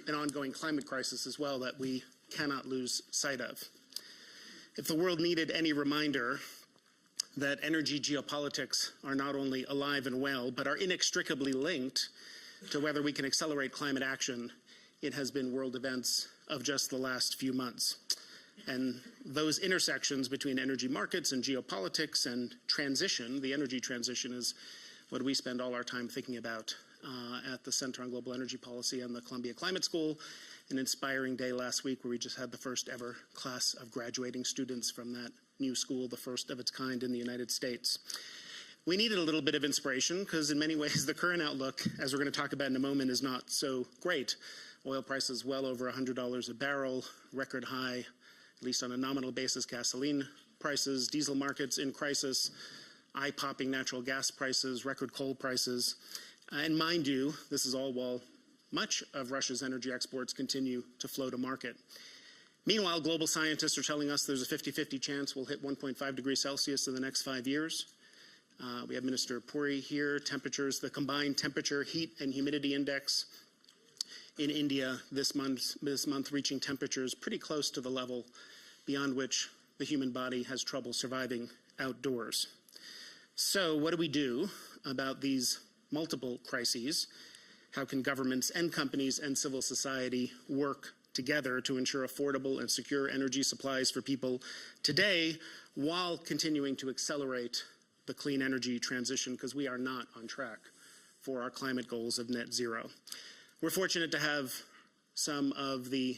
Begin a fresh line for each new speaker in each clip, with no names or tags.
an ongoing climate crisis as well that we cannot lose sight of. If the world needed any reminder that energy geopolitics are not only alive and well, but are inextricably linked to whether we can accelerate climate action, it has been world events of just the last few months. And those intersections between energy markets and geopolitics and transition, the energy transition, is what we spend all our time thinking about at the Center on Global Energy Policy and the Columbia Climate School. An inspiring day last week where we just had the first ever class of graduating students from that new school, the first of its kind in the United States. We needed a little bit of inspiration because in many ways the current outlook, as we're going to talk about in a moment, is not so great. Oil prices well over $100 a barrel, record high, at least on a nominal basis, gasoline prices, diesel markets in crisis, eye-popping natural gas prices, record coal prices. And mind you, this is all while much of Russia's energy exports continue to flow to market. Meanwhile, global scientists are telling us there's a 50-50 chance we'll hit 1.5 degrees Celsius in the next 5 years. We have Minister Puri here. Temperatures, the combined temperature, heat, and humidity index in India this month reaching temperatures pretty close to the level beyond which the human body has trouble surviving outdoors. So what do we do about these multiple crises? How can governments and companies and civil society work together to ensure affordable and secure energy supplies for people today while continuing to accelerate the clean energy transition, because we are not on track for our climate goals of net zero. We're fortunate to have some of the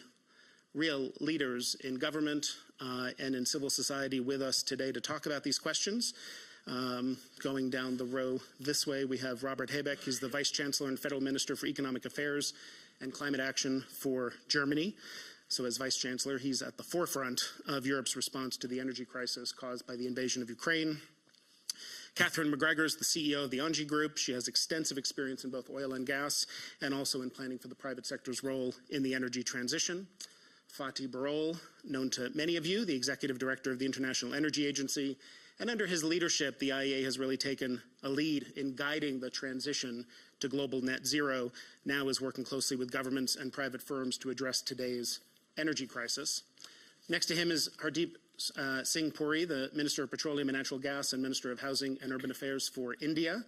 real leaders in government and in civil society with us today to talk about these questions. Going down the row this way, we have Robert Habeck. He's the Vice Chancellor and Federal Minister for Economic Affairs and Climate Action for Germany. So as Vice Chancellor, he's at the forefront of Europe's response to the energy crisis caused by the invasion of Ukraine. Catherine MacGregor is the CEO of the ENGIE Group. She has extensive experience in both oil and gas and also in planning for the private sector's role in the energy transition. Fatih Birol, known to many of you, the Executive Director of the International Energy Agency. And under his leadership, the IEA has really taken a lead in guiding the transition to global net zero, now is working closely with governments and private firms to address today's energy crisis. Next to him is Hardeep Singh Puri, the Minister of Petroleum and Natural Gas and Minister of Housing and Urban Affairs for India,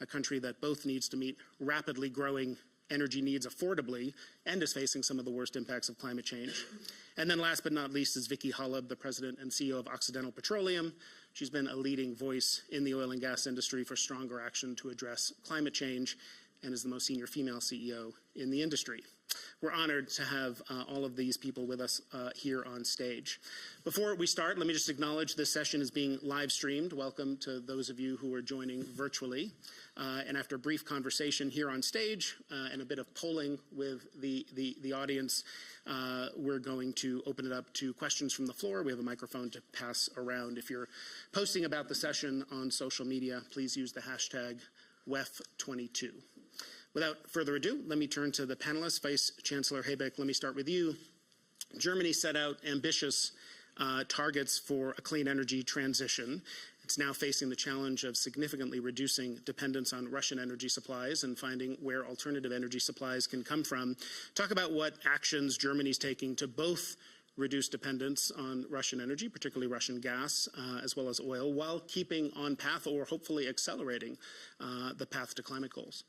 a country that both needs to meet rapidly growing energy needs affordably and is facing some of the worst impacts of climate change. And then last but not least is Vicki, the President and CEO of Occidental Petroleum. She's been a leading voice in the oil and gas industry for stronger action to address climate change and is the most senior female CEO in the industry. We're honored to have all of these people with us here on stage. Before we start, let me just acknowledge this session is being live streamed. Welcome to those of you who are joining virtually. And after a brief conversation here on stage and a bit of polling with the audience, we're going to open it up to questions from the floor. We have a microphone to pass around. If you're posting about the session on social media, please use the hashtag WEF22. Without further ado, let me turn to the panelists. Vice Chancellor Habeck, let me start with you. Germany set out ambitious targets for a clean energy transition. It's now facing the challenge of significantly reducing dependence on Russian energy supplies and finding where alternative energy supplies can come from. Talk about what actions Germany's taking to both reduce dependence on Russian energy, particularly Russian gas, as well as oil, while keeping on path or hopefully accelerating the path to climate goals.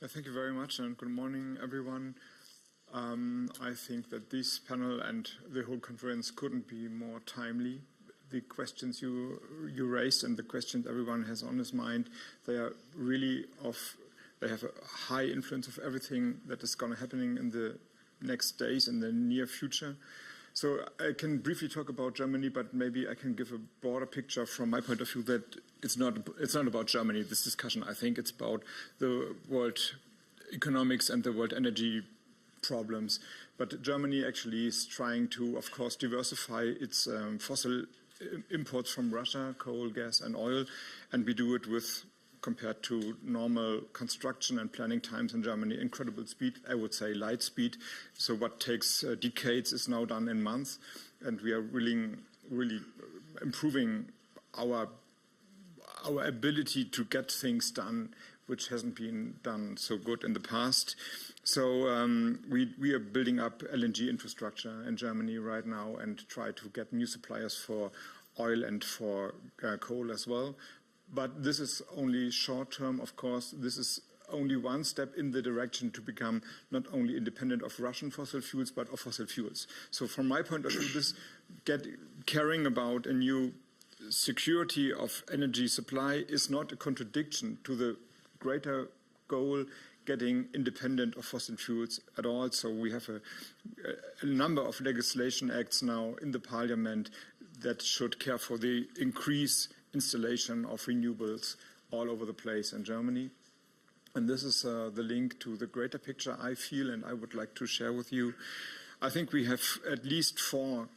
Thank you very much and good morning, everyone. I think that this panel and the whole conference couldn't be more timely. The questions you raised and the questions everyone has on his mind, they are really they have a high influence of everything that is going to happen in the next days, in the near future. So I can briefly talk about Germany, but maybe I can give a broader picture from my point of view that it's not about Germany, this discussion. I think it's about the world economics and the world energy problems. But Germany actually is trying to, of course, diversify its fossil imports from Russia, coal, gas and oil, and we do it with, compared to normal construction and planning times in Germany, incredible speed, I would say light speed. So what takes decades is now done in months, and we are really improving our ability to get things done, which hasn't been done so good in the past. So we are building up LNG infrastructure in Germany right now and try to get new suppliers for oil and for coal as well. But this is only short term, of course. This is only one step in the direction to become not only independent of Russian fossil fuels, but of fossil fuels. So from my point of view, this caring about a new security of energy supply is not a contradiction to the greater goal getting independent of fossil fuels at all. So we have a number of legislation acts now in the parliament that should care for the increased installation of renewables all over the place in Germany. And this is the link to the greater picture I feel and I would like to share with you. I think we have at least 4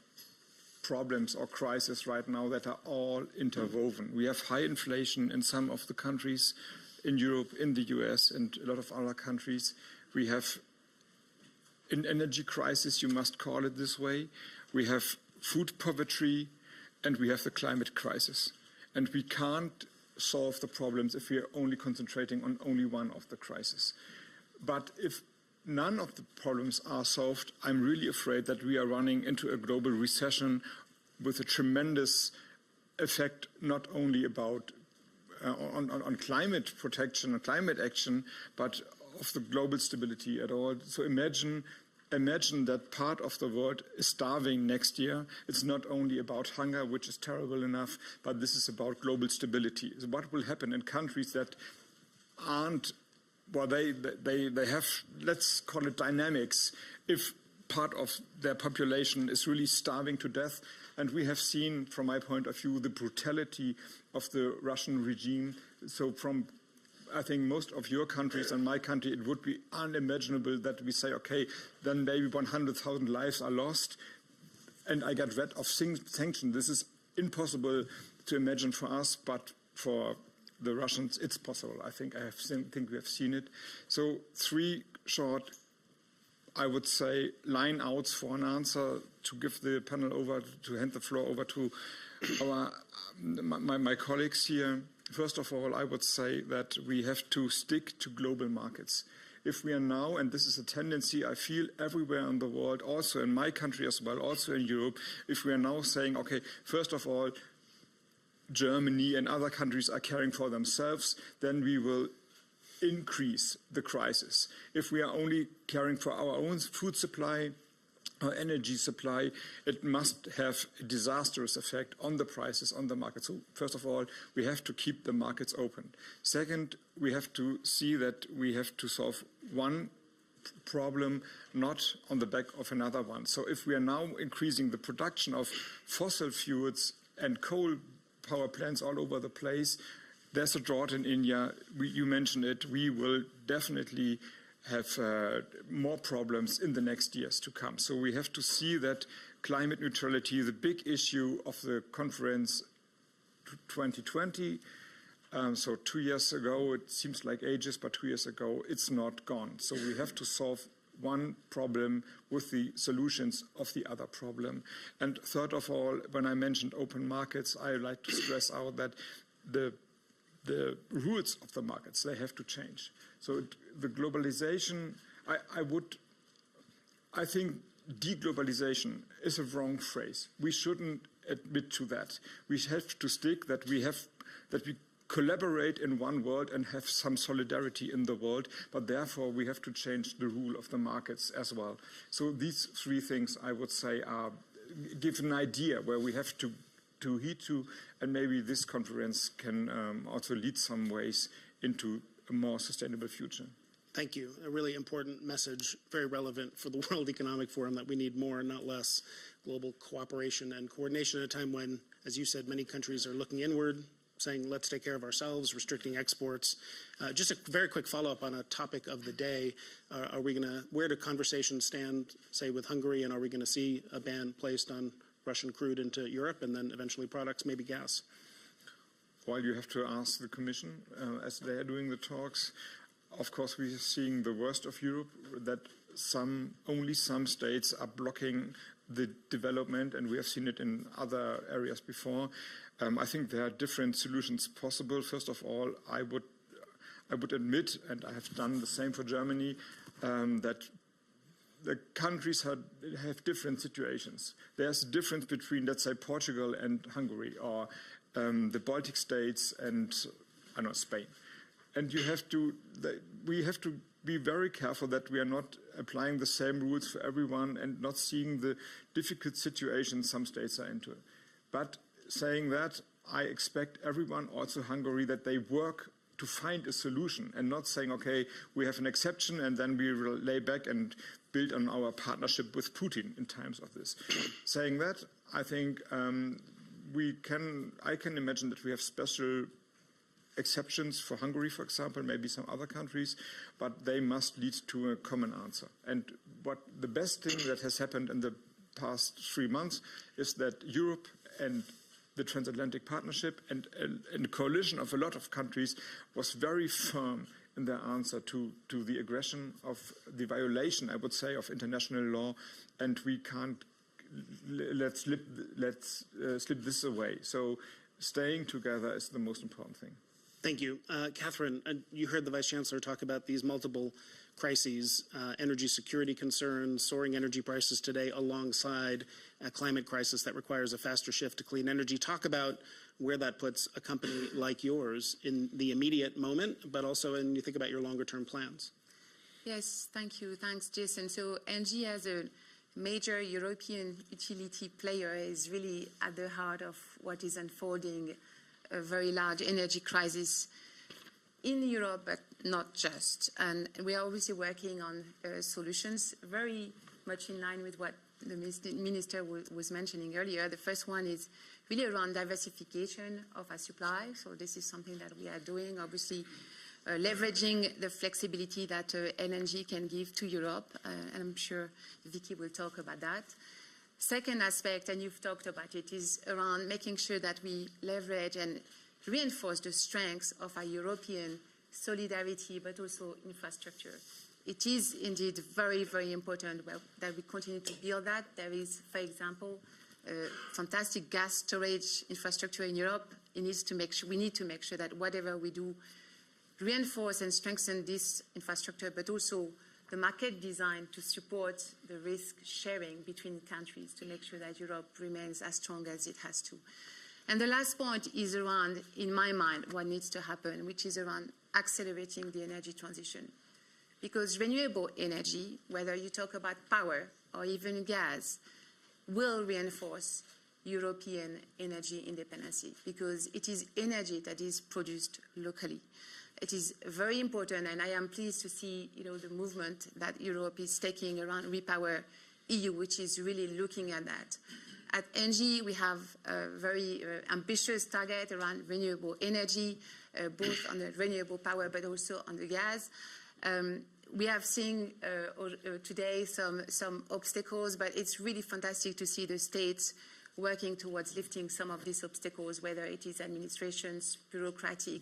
problems or crises right now that are all interwoven. We have high inflation in some of the countries in Europe, in the US, and a lot of other countries. We have an energy crisis, you must call it this way. We have food poverty, and we have the climate crisis. And we can't solve the problems if we are only concentrating on only one of the crises. But if none of the problems are solved, I'm really afraid that we are running into a global recession with a tremendous effect, not only about on climate protection and climate action, but of the global stability at all. So imagine that part of the world is starving next year. It's not only about hunger, which is terrible enough, but this is about global stability. So what will happen in countries that aren't, well, they have, let's call it dynamics, if part of their population is really starving to death. And we have seen, from my point of view, the brutality of the Russian regime. So from, I think, most of your countries and my country, it would be unimaginable that we say, okay, then maybe 100,000 lives are lost and I get rid of sanctions. This is impossible to imagine for us, but for the Russians, it's possible. I think we have seen it. So 3 short, I would say, line outs for an answer to give the panel over, to hand the floor over to my colleagues here. First of all, I would say that we have to stick to global markets. If we are now, and this is a tendency I feel everywhere in the world, also in my country as well, also in Europe, if we are now saying, okay, first of all, Germany and other countries are caring for themselves, then we will increase the crisis. If we are only caring for our own food supply, our energy supply, it must have a disastrous effect on the prices on the market. So first of all, we have to keep the markets open. Second, we have to see that we have to solve one problem, not on the back of another one. So if we are now increasing the production of fossil fuels and coal power plants all over the place, there's a drought in India. You mentioned it. We will definitely have more problems in the next years to come. So we have to see that climate neutrality, the big issue of the conference 2020, so 2 years ago, it seems like ages, but 2 years ago, it's not gone. So we have to solve one problem with the solutions of the other problem. And third of all, when I mentioned open markets, I like to stress out that the rules of the markets, they have to change. So the globalization, I think deglobalization is a wrong phrase. We shouldn't admit to that. We have to stick that we collaborate in one world and have some solidarity in the world, but therefore we have to change the rule of the markets as well. So these 3 things, I would say, give an idea where we have to heed to, and maybe this conference can also lead some ways into a more sustainable future.
Thank you. A really important message, very relevant for the World Economic Forum, that we need more, not less, global cooperation and coordination at a time when, as you said, many countries are looking inward, saying, let's take care of ourselves, restricting exports. Just a very quick follow-up on a topic of the day. Where do conversations stand, say, with Hungary, and are we going to see a ban placed on Russian crude into Europe and then eventually products, maybe gas?
Well, you have to ask the Commission as they are doing the talks. Of course, we are seeing the worst of Europe, that only some states are blocking the development, and we have seen it in other areas before. I think there are different solutions possible. First of all, I would admit, and I have done the same for Germany, that the countries have different situations. There's a difference between, let's say, Portugal and Hungary, or the Baltic states and, I don't know, Spain. And we have to be very careful that we are not applying the same rules for everyone and not seeing the difficult situations some states are into. But saying that, I expect everyone, also Hungary, that they work to find a solution and not saying, okay, we have an exception and then we will lay back and build on our partnership with Putin in times of this. Saying that, I think I can imagine that we have special exceptions for Hungary, for example, maybe some other countries, but they must lead to a common answer. And what the best thing that has happened in the past 3 months is that Europe and the transatlantic partnership and a coalition of a lot of countries was very firm in their answer to the aggression, of the violation, I would say, of international law, and we can't let slip this away. So staying together is the most important thing.
Thank you. Catherine, you heard the Vice Chancellor talk about these multiple crises, energy security concerns, soaring energy prices today, alongside a climate crisis that requires a faster shift to clean energy. Talk about where that puts a company like yours in the immediate moment, but also when you think about your longer-term plans.
Yes, thank you. Thanks, Jason. So ENGIE, as a major European utility player, is really at the heart of what is unfolding, a very large energy crisis in Europe, but not just. And we are obviously working on solutions very much in line with what the Minister was mentioning earlier. The first one is really around diversification of our supply. So this is something that we are doing, obviously leveraging the flexibility that LNG can give to Europe. And I'm sure Vicki will talk about that. Second aspect, and you've talked about it, is around making sure that we leverage and reinforce the strengths of our European solidarity, but also infrastructure. It is indeed very, very important that we continue to build that. There is, for example, fantastic gas storage infrastructure in Europe. We need to make sure that whatever we do, reinforce and strengthen this infrastructure, but also the market design to support the risk sharing between countries to make sure that Europe remains as strong as it has to. And the last point is around, in my mind, what needs to happen, which is around accelerating the energy transition. Because renewable energy, whether you talk about power or even gas, will reinforce European energy independence, because it is energy that is produced locally. It is very important, and I am pleased to see, the movement that Europe is taking around Repower EU, which is really looking at that. At ENGIE, we have a very ambitious target around renewable energy, both on the renewable power, but also on the gas. We have seen today some obstacles, but it's really fantastic to see the states working towards lifting some of these obstacles, whether it is administrations, bureaucratic.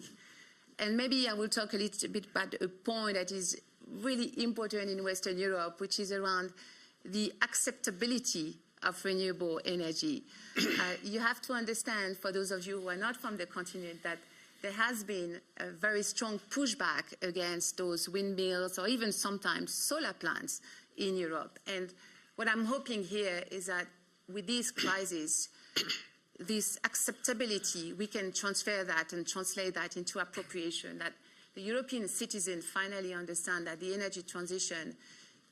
And maybe I will talk a little bit about a point that is really important in Western Europe, which is around the acceptability of renewable energy. You have to understand, for those of you who are not from the continent, that there has been a very strong pushback against those windmills or even sometimes solar plants in Europe. And what I'm hoping here is that with this crisis, this acceptability, we can transfer that and translate that into appropriation, that the European citizens finally understand that the energy transition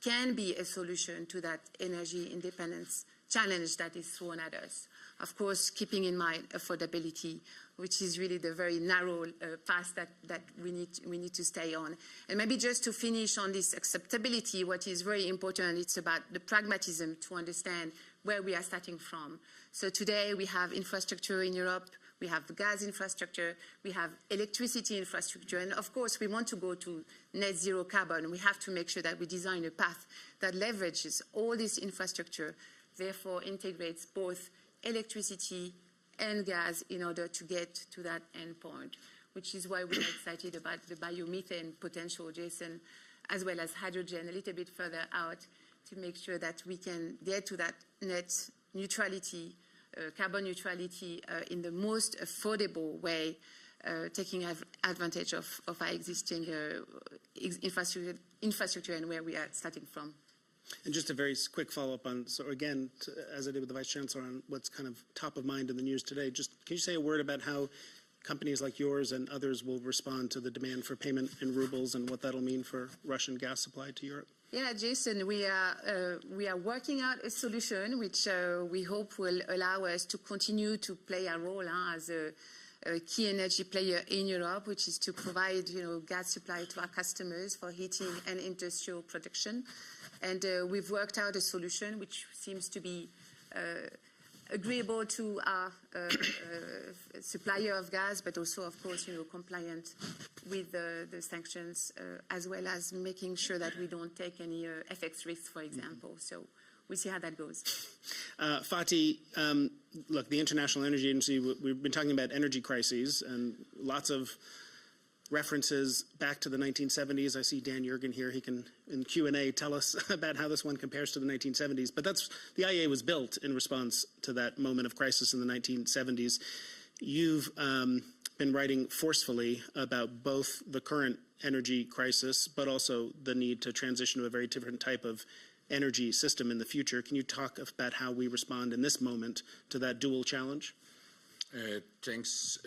can be a solution to that energy independence challenge that is thrown at us. Of course, keeping in mind affordability, which is really the very narrow path that we need to stay on. And maybe just to finish on this acceptability, what is very important, it's about the pragmatism to understand where we are starting from. So today we have infrastructure in Europe, we have the gas infrastructure, we have electricity infrastructure, and of course we want to go to net zero carbon. We have to make sure that we design a path that leverages all this infrastructure, therefore integrates both electricity and gas in order to get to that end point, which is why we're excited about the biomethane potential, Jason, as well as hydrogen a little bit further out, to make sure that we can get to that net neutrality, carbon neutrality in the most affordable way, taking advantage of our existing infrastructure and where we are starting from.
And just a very quick follow-up on, so again, as I did with the Vice Chancellor on what's kind of top of mind in the news today, just can you say a word about how companies like yours and others will respond to the demand for payment in rubles and what that'll mean for Russian gas supply to Europe?
Yeah, Jason, we are working out a solution which we hope will allow us to continue to play a role as a key energy player in Europe, which is to provide, gas supply to our customers for heating and industrial production. And we've worked out a solution which seems to be agreeable to our supplier of gas, but also, of course, compliant with the sanctions, as well as making sure that we don't take any FX risks, for example. So we'll see how that goes.
Fatih, look, the International Energy Agency, we've been talking about energy crises and lots of references back to the 1970s. I see Dan Yergin here. He can, in Q&A, tell us about how this one compares to the 1970s. But the IEA was built in response to that moment of crisis in the 1970s. You've been writing forcefully about both the current energy crisis, but also the need to transition to a very different type of energy system in the future. Can you talk about how we respond in this moment to that dual challenge?
Thanks,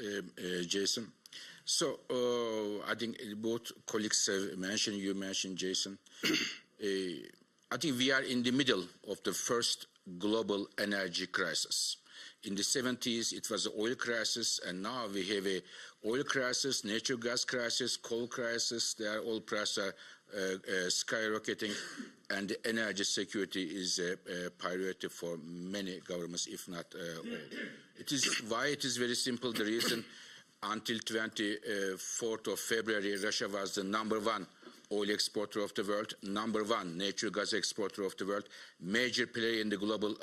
Jason. So I think both colleagues have mentioned, you mentioned, Jason. I think we are in the middle of the first global energy crisis. In the 70s, it was the oil crisis, and now we have a oil crisis, natural gas crisis, coal crisis. They are all prices skyrocketing, and the energy security is a priority for many governments, if not all. It is why it is very simple. The reason until 24th of February, Russia was the #1 oil exporter of the world, #1 natural gas exporter of the world, major player in the global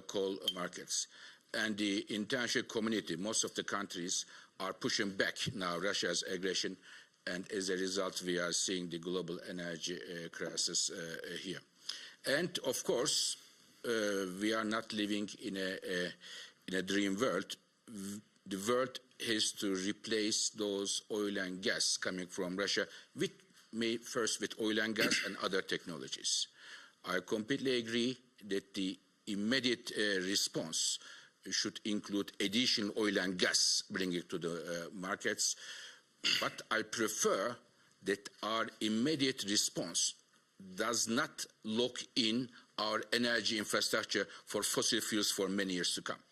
coal markets. And the international community, most of the countries, are pushing back now Russia's aggression, and as a result, we are seeing the global energy crisis here. And of course, we are not living in a dream world. The world has to replace those oil and gas coming from Russia first with oil and gas and other technologies. I completely agree that the immediate response should include additional oil and gas bringing to the markets, but I prefer that our immediate response does not lock in our energy infrastructure for fossil fuels for many years to come.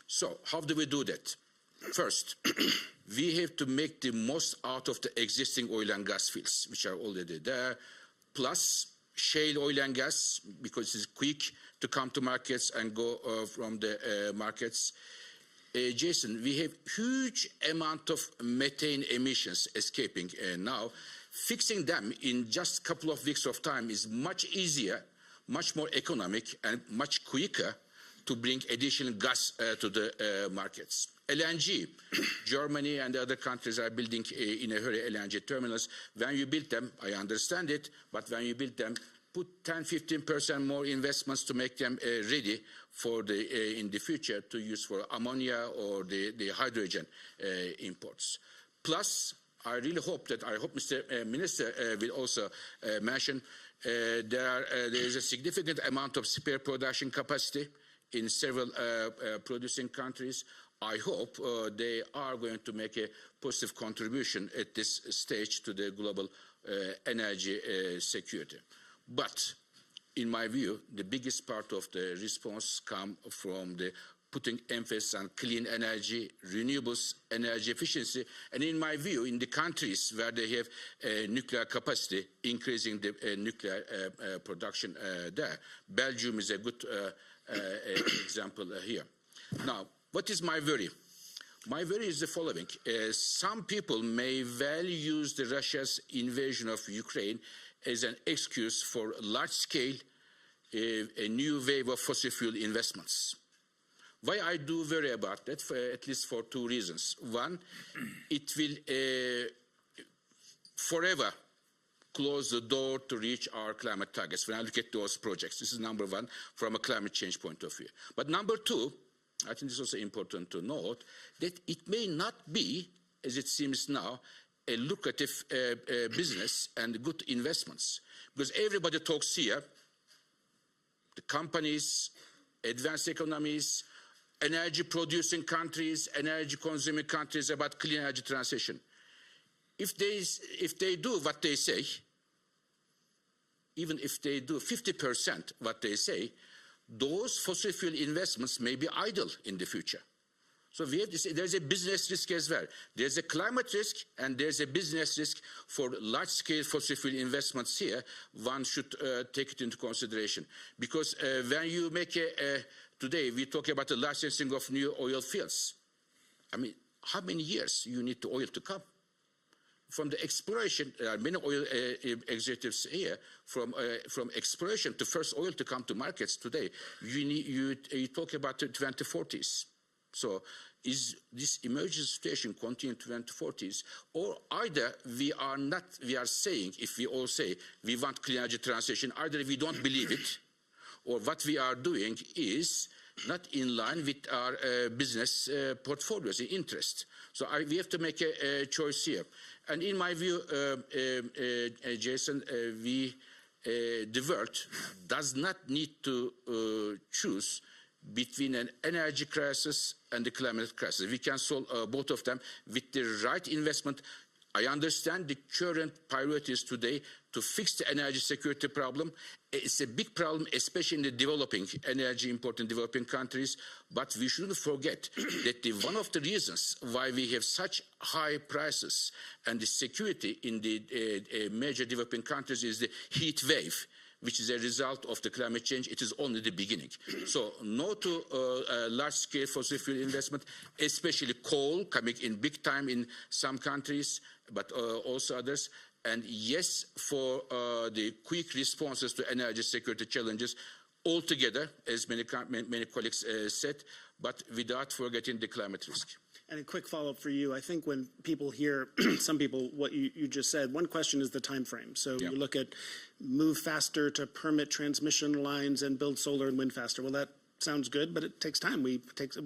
So how do we do that? First, we have to make the most out of the existing oil and gas fields, which are already there, plus shale oil and gas, because it's quick to come to markets and go from the markets. Jason, we have huge amount of methane emissions escaping now. Fixing them in just a couple of weeks of time is much easier, much more economic, and much quicker to bring additional gas to the markets. LNG, Germany and other countries are building in a hurry LNG terminals. When you build them, I understand it, but when you build them, put 10–15% more investments to make them ready for in the future to use for ammonia or the hydrogen imports. Plus, I really hope that, I hope Mr. Minister will also mention, there is a significant amount of spare production capacity in several producing countries. I hope they are going to make a positive contribution at this stage to the global energy security. But in my view, the biggest part of the response comes from the putting emphasis on clean energy, renewables, energy efficiency, and in my view, in the countries where they have nuclear capacity, increasing the nuclear production there. Belgium is a good example here. Now, what is my worry? My worry is the following. Some people may well use the Russia's invasion of Ukraine as an excuse for large-scale, a new wave of fossil fuel investments. Why I do worry about that? At least for two reasons. One, it will forever close the door to reach our climate targets when I look at those projects. This is #1 from a climate change point of view. But #2, I think it's also important to note that it may not be, as it seems now, a lucrative business and good investments. Because everybody talks here, the companies, advanced economies, energy producing countries, energy consuming countries about clean energy transition. If they do what they say, even if they do 50% what they say, those fossil fuel investments may be idle in the future. So we have to say there's a business risk as well. There's a climate risk and there's a business risk for large-scale fossil fuel investments here. One should take it into consideration. Because when you make today we talk about the licensing of new oil fields. I mean, how many years you need the oil to come? From the exploration, there are many oil executives here, from exploration to first oil to come to markets today, you talk about the 2040s. So is this emergency situation continue to 2040s? Or either we are saying, if we all say we want clean energy transition, either we don't believe it, or what we are doing is not in line with our business portfolios and interests. So we have to make a choice here. And in my view, Jason, the world does not need to choose between an energy crisis and the climate crisis. We can solve both of them with the right investment. I understand the current priorities today to fix the energy security problem. It's a big problem, especially in the developing, energy important developing countries. But we shouldn't forget that one of the reasons why we have such high prices and the security in the major developing countries is the heat wave, which is a result of the climate change. It is only the beginning. So no to large-scale fossil fuel investment, especially coal coming in big time in some countries, but also others. And yes, for the quick responses to energy security challenges altogether, as many colleagues said, but without forgetting the climate risk.
And a quick follow-up for you. I think when people hear, some people, what you just said, one question is the time frame. So you look at move faster to permit transmission lines and build solar and wind faster. Well, that sounds good, but it takes time. We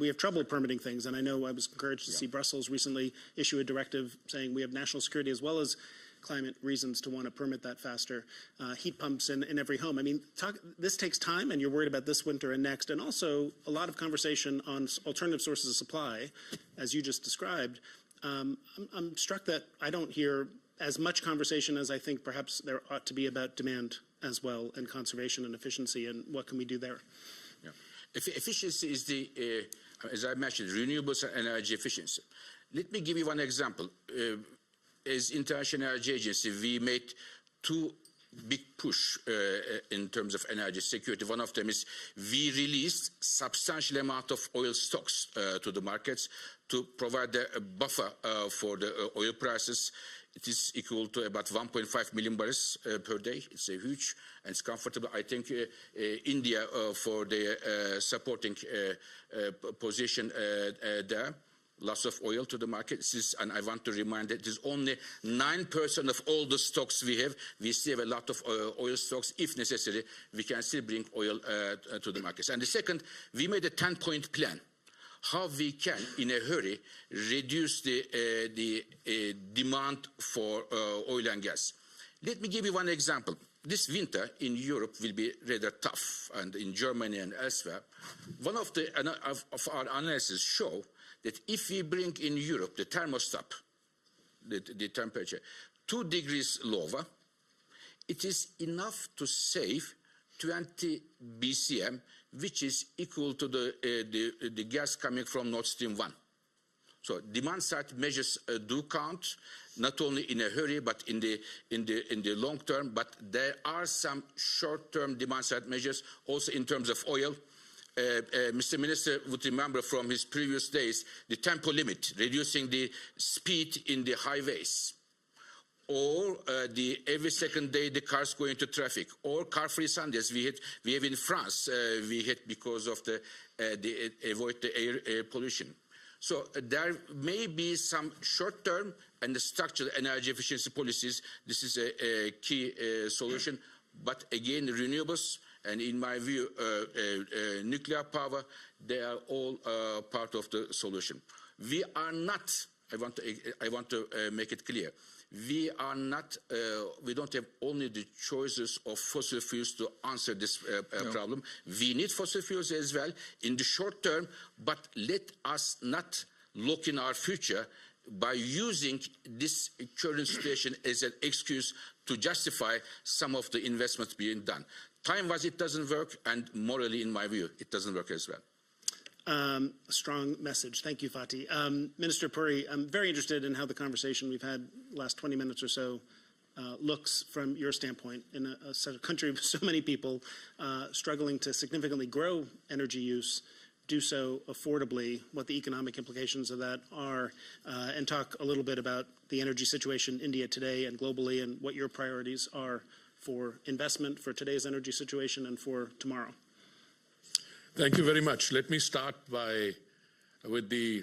have trouble permitting things. And I know I was encouraged to see Brussels recently issue a directive saying we have national security as well as climate reasons to want to permit that faster. Heat pumps in every home. I mean, this takes time, and you're worried about this winter and next, and also a lot of conversation on alternative sources of supply, as you just described. I'm struck that I don't hear as much conversation as I think perhaps there ought to be about demand as well, and conservation and efficiency, and what can we do there?
Yeah. Efficiency is the, as I mentioned, renewables and energy efficiency. Let me give you one example. As International Energy Agency, we made two big push in terms of energy security. One of them is we released substantial amount of oil stocks to the markets to provide a buffer for the oil prices. It is equal to about 1.5 million barrels per day. It's a huge and it's comfortable. I think India for their supporting position there. Loss of oil to the market. And I want to remind that it is only 9% of all the stocks we have. We still have a lot of oil stocks. If necessary, we can still bring oil to the markets. And the second, we made a 10-point plan. How we can, in a hurry, reduce the demand for oil and gas. Let me give you one example. This winter in Europe will be rather tough, and in Germany and elsewhere. One of our analyses show that if we bring in Europe the thermostat, the temperature, 2 degrees lower, it is enough to save 20 BCM, which is equal to the gas coming from Nord Stream 1. So demand-side measures do count, not only in a hurry, but in the long term. But there are some short-term demand-side measures also in terms of oil. Mr. Minister would remember from his previous days the tempo limit, reducing the speed in the highways, or every second day the cars go into traffic, or car-free Sundays. We have in France. We had because of the avoid the air pollution. So there may be some short-term and the structural energy efficiency policies. This is a key solution. But again, the renewables, and in my view, nuclear power, they are all part of the solution. We are not I want to make it clear. We are not, we don't have only the choices of fossil fuels to answer this problem. We need fossil fuels as well in the short term, but let us not look in our future by using this current situation as an excuse to justify some of the investments being done. Time-wise, it doesn't work, and morally, in my view, it doesn't work as well.
Strong message. Thank you, Fatih. Minister Puri, I'm very interested in how the conversation we've had last 20 minutes or so looks from your standpoint in a country with so many people struggling to significantly grow energy use, do so affordably, what the economic implications of that are, and talk a little bit about the energy situation in India today and globally and what your priorities are for investment, for today's energy situation, and for tomorrow.
Thank you very much. Let me start with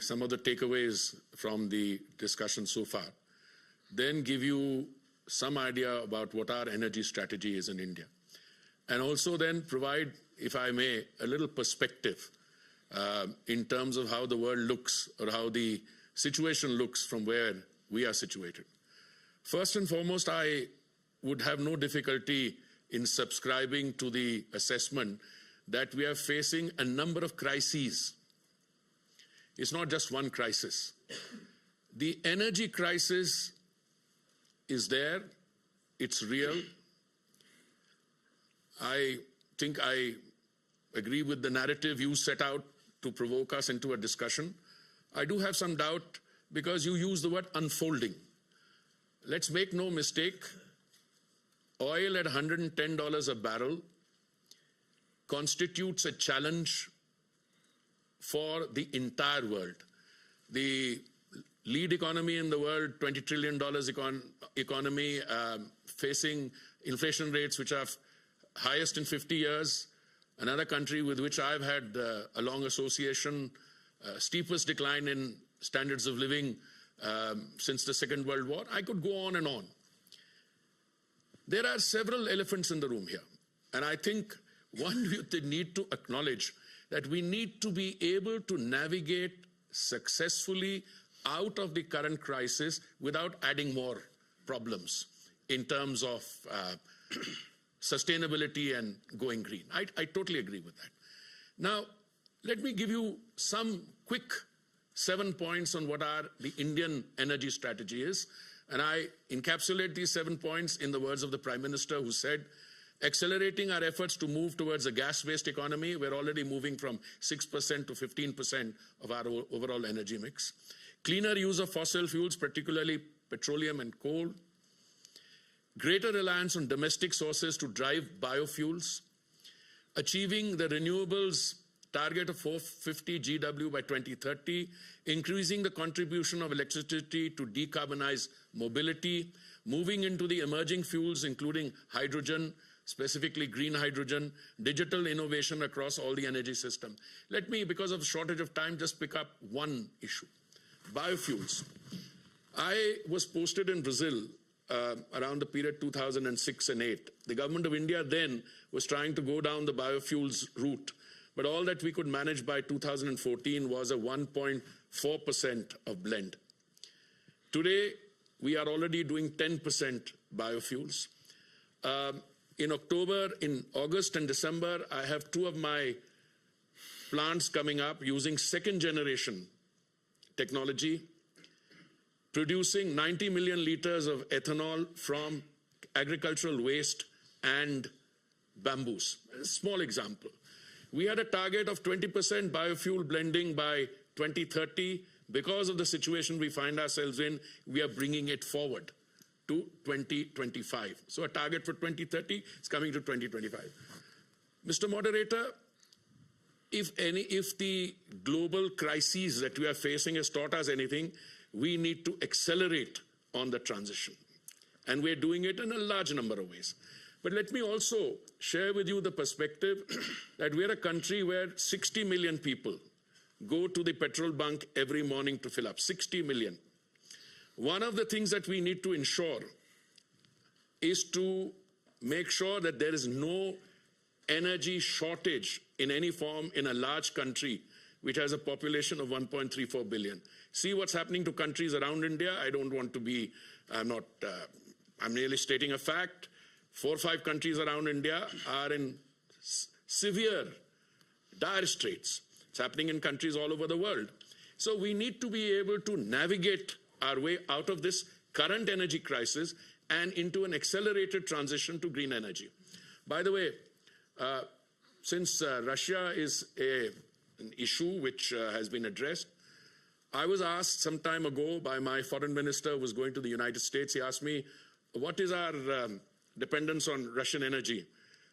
some of the takeaways from the discussion so far, then give you some idea about what our energy strategy is in India, and also then provide, if I may, a little perspective in terms of how the world looks or how the situation looks from where we are situated. First and foremost, I would have no difficulty in subscribing to the assessment that we are facing a number of crises. It's not just one crisis. The energy crisis is there, it's real. I think I agree with the narrative you set out to provoke us into a discussion. I do have some doubt because you use the word unfolding. Let's make no mistake, oil at $110 a barrel constitutes a challenge for the entire world. The lead economy in the world, $20 trillion economy, facing inflation rates which are highest in 50 years. Another country with which I've had a long association, steepest decline in standards of living since the Second World War. I could go on and on. There are several elephants in the room here. And I think one, we need to acknowledge that we need to be able to navigate successfully out of the current crisis without adding more problems in terms of sustainability and going green. I totally agree with that. Now, let me give you some quick 7 points on what the Indian energy strategy is. And I encapsulate these 7 points in the words of the Prime Minister, who said, accelerating our efforts to move towards a gas-based economy. We're already moving from 6% to 15% of our overall energy mix. Cleaner use of fossil fuels, particularly petroleum and coal. Greater reliance on domestic sources to drive biofuels. Achieving the renewables target of 450 GW by 2030. Increasing the contribution of electricity to decarbonize mobility. Moving into the emerging fuels, including hydrogen, specifically green hydrogen, digital innovation across all the energy system. Let me, because of shortage of time, just pick up one issue. Biofuels. I was posted in Brazil around the period 2006 and 8. The government of India then was trying to go down the biofuels route, but all that we could manage by 2014 was a 1.4% of blend. Today, we are already doing 10% biofuels. In August and December, I have 2 of my plants coming up using second generation technology, producing 90 million liters of ethanol from agricultural waste and bamboos. A small example. We had a target of 20% biofuel blending by 2030. Because of the situation we find ourselves in, we are bringing it forward to 2025. So a target for 2030 is coming to 2025. Mr. Moderator, if the global crises that we are facing has taught us anything, we need to accelerate on the transition. And we're doing it in a large number of ways. But let me also share with you the perspective that we're a country where 60 million people go to the petrol bunk every morning to fill up. 60 million. One of the things that we need to ensure is to make sure that there is no energy shortage in any form in a large country which has a population of 1.34 billion. See what's happening to countries around India. I don't want to be, I'm merely stating a fact. 4 or 5 countries around India are in severe, dire straits. It's happening in countries all over the world. So we need to be able to navigate our way out of this current energy crisis and into an accelerated transition to green energy. By the way, since Russia is an issue which has been addressed, I was asked some time ago by my foreign minister who was going to the United States. He asked me, what is our dependence on Russian energy?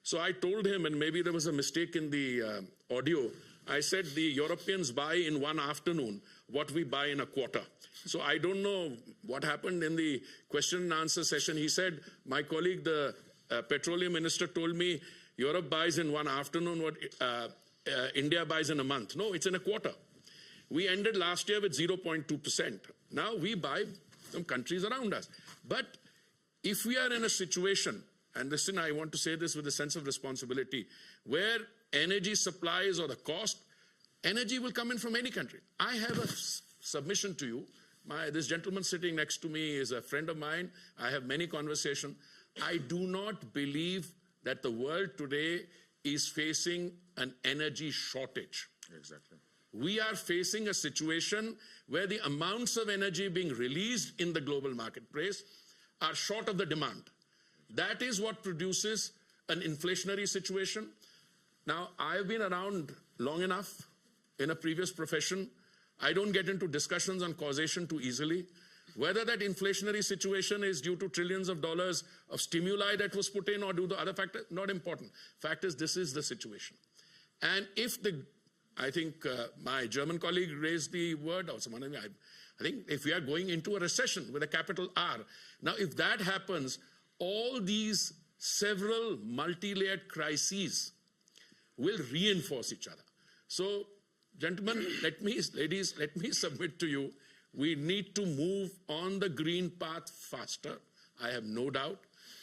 So I told him, and maybe there was a mistake in the audio, I said the Europeans buy in one afternoon what we buy in a quarter. So I don't know what happened in the question and answer session. He said, my colleague, the petroleum minister, told me Europe buys in one afternoon what India buys in a month. No, it's in a quarter. We ended last year with 0.2%. Now we buy from countries around us. But if we are in a situation, and listen, I want to say this with a sense of responsibility, where energy supplies or the cost, energy will come in from any country. I have a submission to you. This gentleman sitting next to me is a friend of mine. I have many conversations. I do not believe that the world today is facing an energy shortage.
Exactly.
We are facing a situation where the amounts of energy being released in the global marketplace are short of the demand. That is what produces an inflationary situation. Now, I've been around long enough in a previous profession. I don't get into discussions on causation too easily. Whether that inflationary situation is due to trillions of dollars of stimuli that was put in or due to other factors, not important. Fact is, this is the situation. And if I think my German colleague raised the word, or someone, I think if we are going into a recession with a capital R, now if that happens, all these several multi-layered crises will reinforce each other. So, gentlemen, ladies, let me submit to you, we need to move on the green path faster, I have no doubt.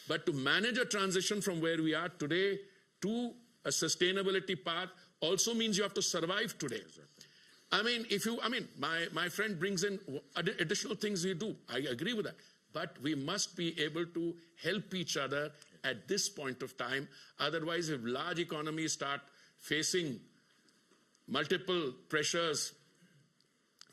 But to manage a transition from where we are today to a sustainability path also means you have to survive today. I mean, my friend brings in additional things we do. I agree with that. But we must be able to help each other at this point of time. Otherwise, if large economies start facing multiple pressures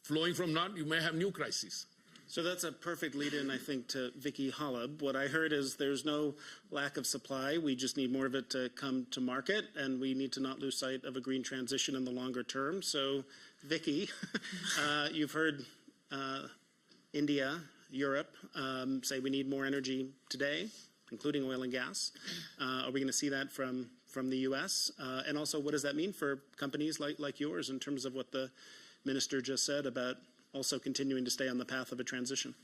flowing from you may have new crises.
So that's a perfect lead-in, I think, to Vicki Hollub. What I heard is there's no lack of supply. We just need more of it to come to market, and we need to not lose sight of a green transition in the longer term. So, Vicki, you've heard India, Europe say we need more energy today, including oil and gas. Are we going to see that from the U.S.? And also, what does that mean for companies like yours in terms of what the minister just said about also continuing to stay on the path of a transition?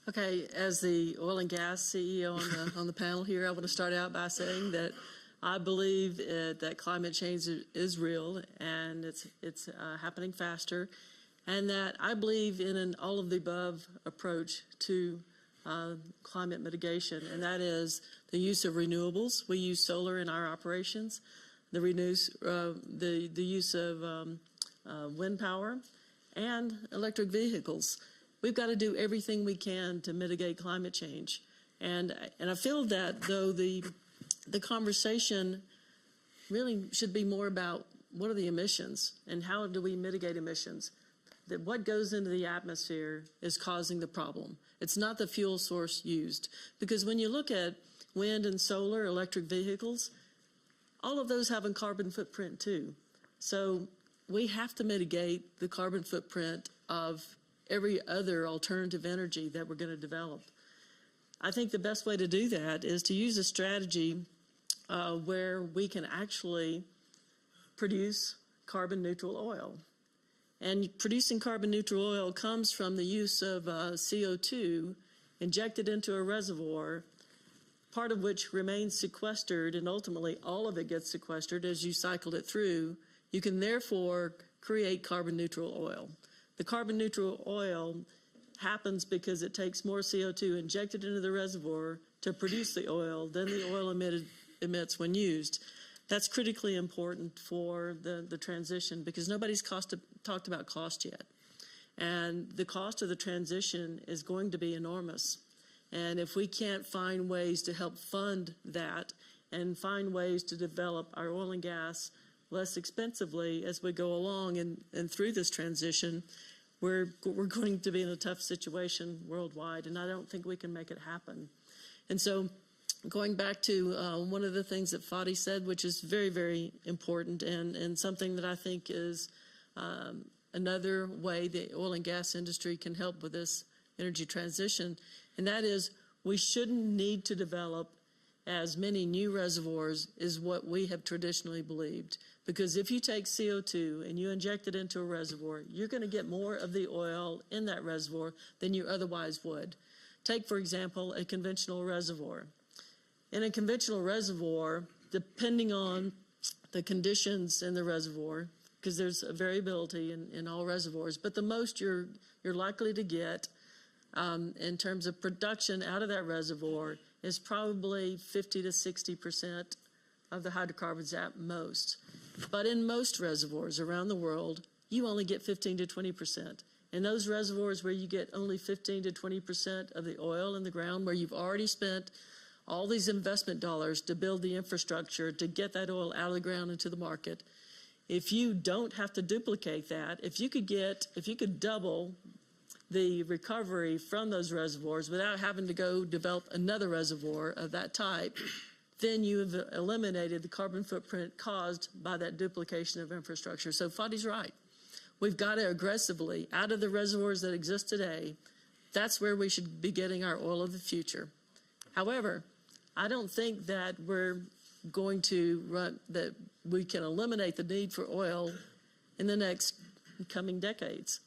Okay, as the oil and gas CEO on the panel here, I want to start out by saying that I believe that climate change is real and it's happening faster, and that I believe in an all-of-the-above approach to climate mitigation, and that is the use of renewables. We use solar in our operations, the use of wind power, and electric vehicles. We've got to do everything we can to mitigate climate change. And I feel that, though, the conversation really should be more about what are the emissions and how do we mitigate emissions. That what goes into the atmosphere is causing the problem. It's not the fuel source used. Because when you look at wind and solar, electric vehicles, all of those have a carbon footprint too. So we have to mitigate the carbon footprint of every other alternative energy that we're going to develop. I think the best way to do that is to use a strategy where we can actually produce carbon neutral oil. And producing carbon neutral oil comes from the use of CO2 injected into a reservoir, part of which remains sequestered, and ultimately all of it gets sequestered as you cycle it through. You can therefore create carbon neutral oil. The carbon neutral oil happens because it takes more CO2 injected into the reservoir to produce the oil than the oil emits when used. That's critically important for the transition because nobody's talked about cost yet. And the cost of the transition is going to be enormous. And if we can't find ways to help fund that and find ways to develop our oil and gas less expensively as we go along and through this transition, we're going to be in a tough situation worldwide, and I don't think we can make it happen. And so going back to one of the things that Fatih said, which is very, very important and something that I think is another way the oil and gas industry can help with this energy transition, and that is we shouldn't need to develop as many new reservoirs as what we have traditionally believed. Because if you take CO2 and you inject it into a reservoir, you're going to get more of the oil in that reservoir than you otherwise would. Take, for example, a conventional reservoir. In a conventional reservoir, depending on the conditions in the reservoir, because there's a variability in all reservoirs, but the most you're likely to get in terms of production out of that reservoir is probably 50 to 60% of the hydrocarbons at most. But in most reservoirs around the world, you only get 15 to 20%. In those reservoirs where you get only 15 to 20% of the oil in the ground, where you've already spent all these investment dollars to build the infrastructure to get that oil out of the ground into the market, if you don't have to duplicate that, if you could double the recovery from those reservoirs without having to go develop another reservoir of that type, then you have eliminated the carbon footprint caused by that duplication of infrastructure. So Fatih's right. We've got to aggressively, out of the reservoirs that exist today, that's where we should be getting our oil of the future. However, I don't think that we're going to that we can eliminate the need for oil in the next coming decades.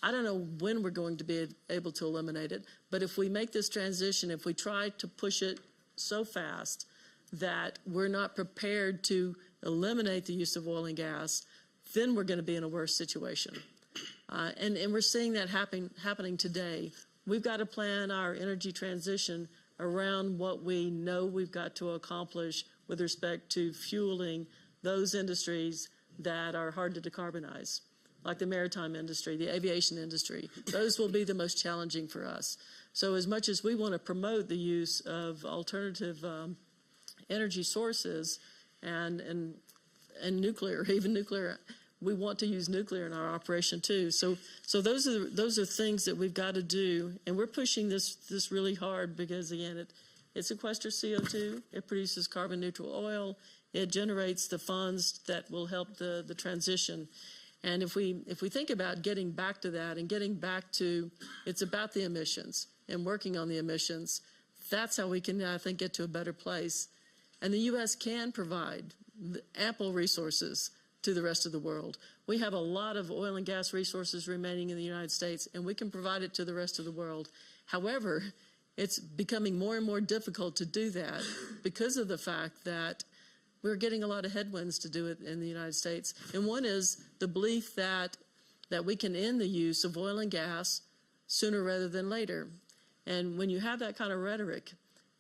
I don't know when we're going to be able to eliminate it, but if we make this transition, if we try to push it so fast that we're not prepared to eliminate the use of oil and gas, then we're going to be in a worse situation. And we're seeing that happening today. We've got to plan our energy transition around what we know we've got to accomplish with respect to fueling those industries that are hard to decarbonize, like the maritime industry, the aviation industry. Those will be the most challenging for us. So as much as we want to promote the use of alternative energy sources and nuclear, even nuclear, we want to use nuclear in our operation too. So those are things that we've got to do, and we're pushing this really hard because again, it sequesters CO2, it produces carbon neutral oil, it generates the funds that will help the transition. And if we think about getting back to that and getting back to, it's about the emissions and working on the emissions, that's how we can, I think, get to a better place. And the U.S. can provide ample resources to the rest of the world. We have a lot of oil and gas resources remaining in the United States, and we can provide it to the rest of the world. However, it's becoming more and more difficult to do that because of the fact that we're getting a lot of headwinds to do it in the United States. And one is the belief that we can end the use of oil and gas sooner rather than later. And when you have that kind of rhetoric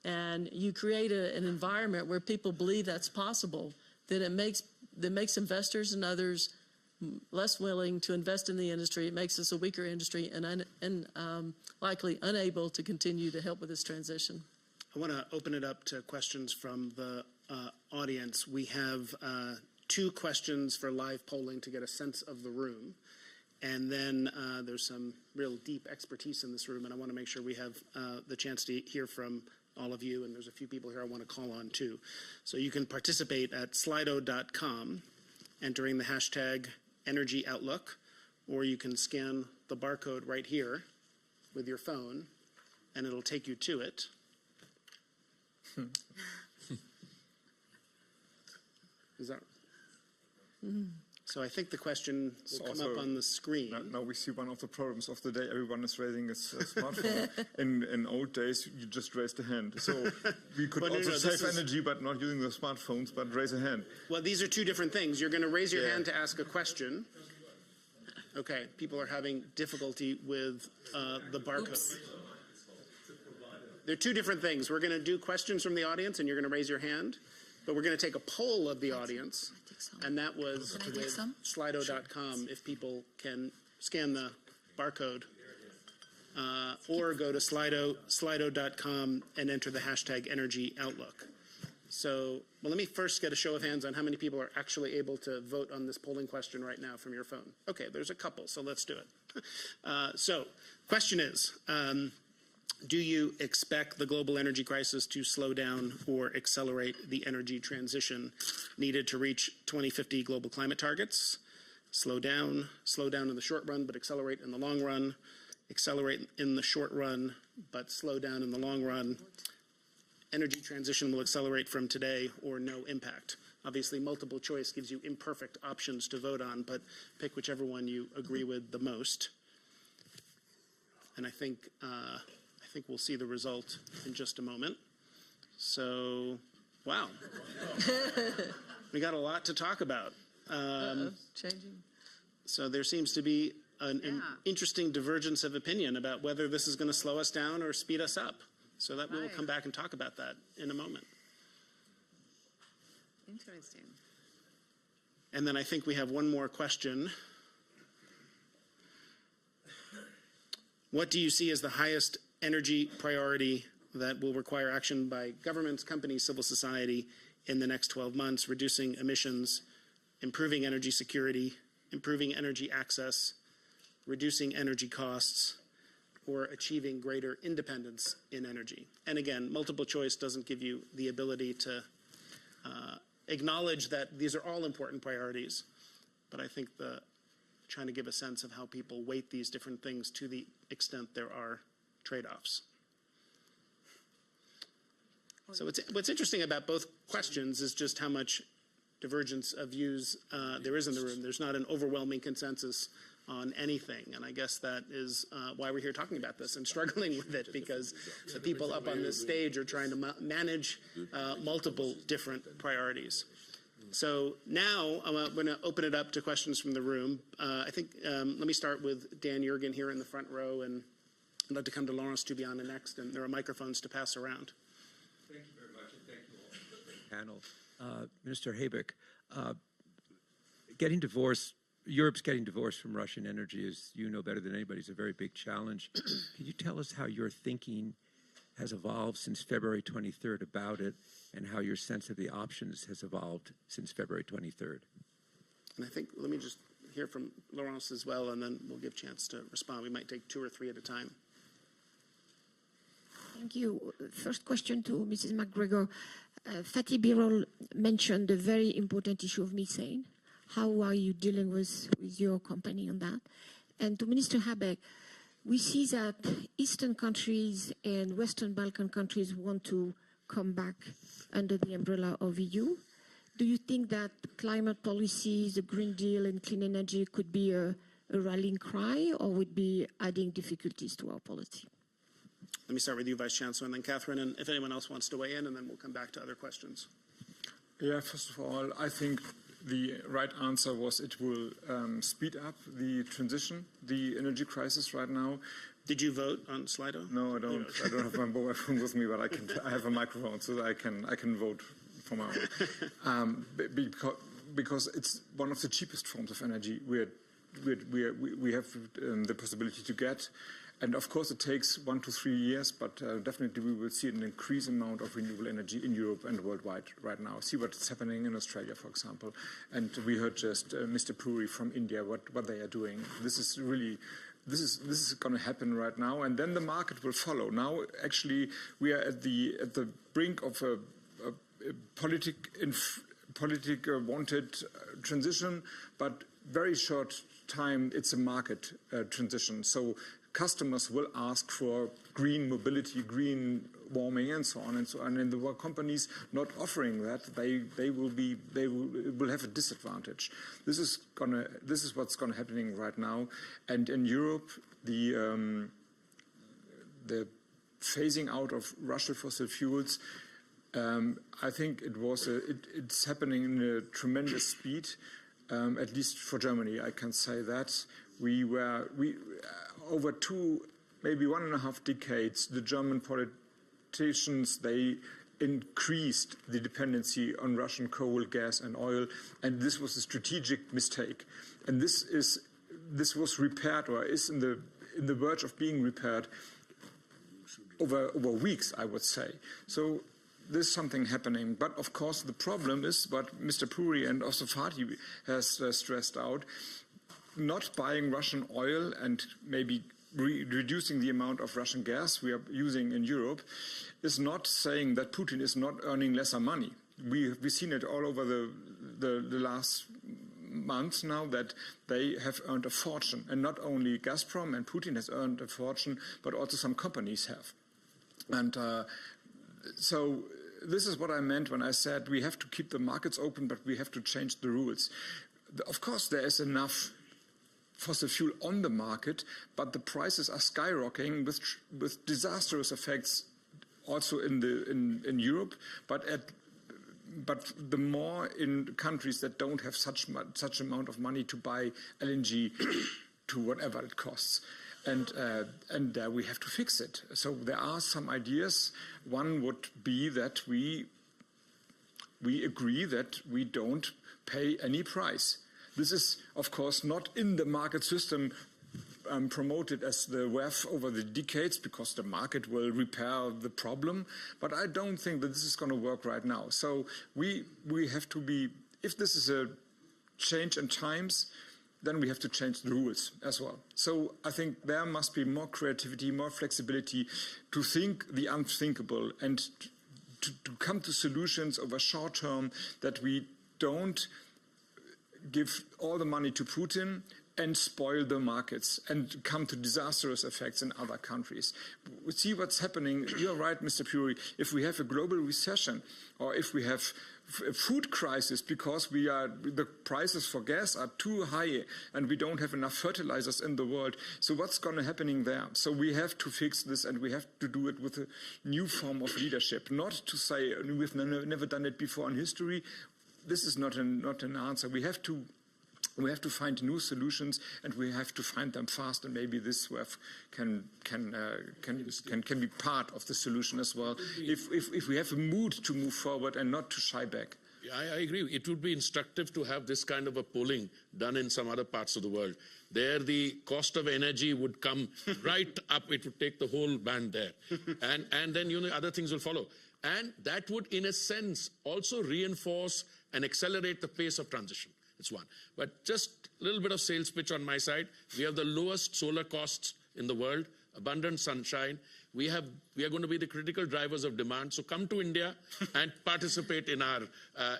and you create an environment where people believe that's possible, then it makes investors and others less willing to invest in the industry. It makes us a weaker industry and likely unable to continue to help with this transition.
I want to open it up to questions from the audience. We have 2 questions for live polling to get a sense of the room. And then there's some real deep expertise in this room, and I want to make sure we have the chance to hear from all of you, and there's a few people here I want to call on too. So you can participate at slido.com, entering the hashtag EnergyOutlook, or you can scan the barcode right here with your phone, and it'll take you to it. Is that? So I think the question will come up on the screen.
Now we see one of the problems of the day. Everyone is raising a smartphone. In old days, you just raised a hand. So we could also save energy, but not using the smartphones, but raise a hand.
Well, these are 2 different things. You're going to raise your hand to ask a question. Okay, people are having difficulty with the barcode. Oops. They're 2 different things. We're going to do questions from the audience, and you're going to raise your hand. but we're going to take a poll of the audience, and that was
Can I take
with
some?
Slido.com, if people can scan the barcode, or go to Slido.com and enter the hashtag Energy Outlook. So, well, let me first get a show of hands on how many people are actually able to vote on this polling question right now from your phone. Okay, there's a couple, so let's do it. So, question is, do you expect the global energy crisis to slow down or accelerate the energy transition needed to reach 2050 global climate targets? Slow down in the short run, but accelerate in the long run. Accelerate in the short run, but slow down in the long run. Energy transition will accelerate from today or no impact. Obviously, multiple choice gives you imperfect options to vote on, but pick whichever one you agree with the most. And I think we'll see the result in just a moment. So, wow. We got a lot to talk about.
Changing.
So there seems to be an interesting divergence of opinion about whether this is going to slow us down or speed us up. So that we'll come back and talk about that in a moment.
Interesting.
And then I think we have one more question. What do you see as the highest energy priority that will require action by governments, companies, civil society in the next 12 months? Reducing emissions, improving energy security, improving energy access, reducing energy costs, or achieving greater independence in energy. And again, multiple choice doesn't give you the ability to acknowledge that these are all important priorities, but I think trying to give a sense of how people weight these different things to the extent there are trade-offs. So what's interesting about both questions is just how much divergence of views there is in the room. There's not an overwhelming consensus on anything, and I guess that is why we're here talking about this and struggling with it, because the people up on this stage are trying to manage multiple different priorities. So now I'm going to open it up to questions from the room. I think let me start with Dan Jurgen here in the front row, and I'd like to come to Laurence Tubiana next, and there are microphones to pass around.
Thank you very much, and thank you all for the panel. Minister Habeck, getting divorced, Europe's getting divorced from Russian energy, as you know better than anybody, is a very big challenge. Can you tell us how your thinking has evolved since February 23rd about it, and how your sense of the options has evolved since February 23rd?
And I think, let me just hear from Laurence as well, and then we'll give a chance to respond. We might take 2 or 3 at a time.
Thank you. First question to Mrs. MacGregor. Fatih Birol mentioned the very important issue of methane. How are you dealing with your company on that? And to Minister Habeck, we see that Eastern countries and Western Balkan countries want to come back under the umbrella of EU. Do you think that climate policies, the Green Deal and clean energy could be a rallying cry, or would be adding difficulties to our policy?
Let me start with you, Vice Chancellor, and then Catherine, and if anyone else wants to weigh in, and then we'll come back to other questions.
Yeah, first of all, I think the right answer was it will speed up the transition, the energy crisis right now.
Did you vote on Slido?
No, I don't. I don't have my mobile phone with me, but I have a microphone, so I can vote for my own. Because it's one of the cheapest forms of energy we have the possibility to get. And of course, it takes 1 to 3 years, but definitely we will see an increased amount of renewable energy in Europe and worldwide right now. See what's happening in Australia, for example. And we heard just Mr. Puri from India, what they are doing. This is really, this is going to happen right now, and then the market will follow. Now, actually, we are at the brink of a politic wanted transition, but very short time, it's a market transition. So customers will ask for green mobility, green warming, and so on and so on. And the companies not offering that, they will have a disadvantage. This is what's going to happening right now. And in Europe, the phasing out of Russian fossil fuels, I think it's happening in a tremendous speed. At least for Germany, I can say that over 2, maybe 1.5 decades, the German politicians, they increased the dependency on Russian coal, gas, and oil, and this was a strategic mistake. And this was repaired, or is in the verge of being repaired over weeks, I would say. So there's something happening. But of course, the problem is what Mr. Puri and also Fatih has stressed out: not buying Russian oil and maybe reducing the amount of Russian gas we are using in Europe is not saying that Putin is not earning lesser money. We've seen it all over the last months now that they have earned a fortune. And not only Gazprom and Putin has earned a fortune, but also some companies have. And so this is what I meant when I said we have to keep the markets open, but we have to change the rules. Of course, there is enough fossil fuel on the market, but the prices are skyrocketing with disastrous effects also in Europe, but the more in countries that don't have such amount of money to buy LNG to whatever it costs. And we have to fix it. So there are some ideas. One would be that we agree that we don't pay any price. This is, of course, not in the market system promoted as the WEF over the decades, because the market will repair the problem. But I don't think that this is going to work right now. So we have to be, if this is a change in times, then we have to change the rules as well. So I think there must be more creativity, more flexibility to think the unthinkable and to come to solutions over short term, that we don't give all the money to Putin and spoil the markets and come to disastrous effects in other countries. We see what's happening. You're right, Mr. Puri. If we have a global recession, or if we have a food crisis because the prices for gas are too high and we don't have enough fertilizers in the world, so what's going to happening there? So we have to fix this, and we have to do it with a new form of leadership, not to say we've never done it before in history. This is not an answer. We have to find new solutions, and we have to find them fast. And maybe this WEF can be part of the solution as well. If we have a mood to move forward and not to shy back.
Yeah, I agree. It would be instructive to have this kind of a polling done in some other parts of the world. There, the cost of energy would come right up. It would take the whole band there, and then other things will follow. And that would, in a sense, also reinforce and accelerate the pace of transition. It's one. But just a little bit of sales pitch on my side. We have the lowest solar costs in the world, abundant sunshine. We are going to be the critical drivers of demand. So come to India and participate in our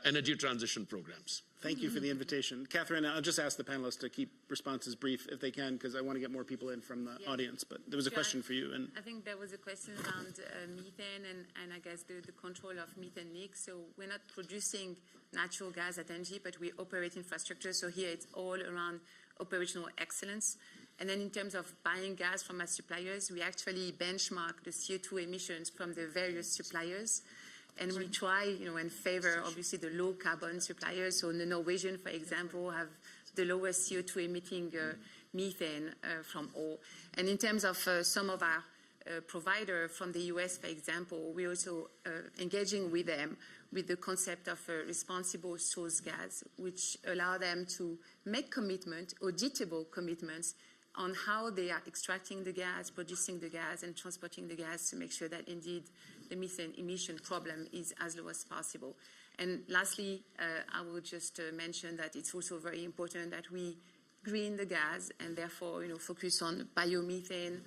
energy transition programs.
Thank you for the invitation. Catherine, I'll just ask the panelists to keep responses brief if they can, because I want to get more people in from the audience. But there was a question for you. And
I think there was a question around methane and I guess the control of methane leaks. So we're not producing natural gas at ENGIE, but we operate infrastructure. So here it's all around operational excellence. And then in terms of buying gas from our suppliers, we actually benchmark the CO2 emissions from the various suppliers. And we try, and favor, obviously, the low-carbon suppliers. So the Norwegian, for example, have the lowest CO2 emitting methane from all. And in terms of some of our providers from the US, for example, we're also engaging with them with the concept of responsible source gas, which allow them to make commitment, auditable commitments, on how they are extracting the gas, producing the gas, and transporting the gas to make sure that indeed the methane emission problem is as low as possible. And lastly, I will just mention that it's also very important that we green the gas and therefore focus on biomethane,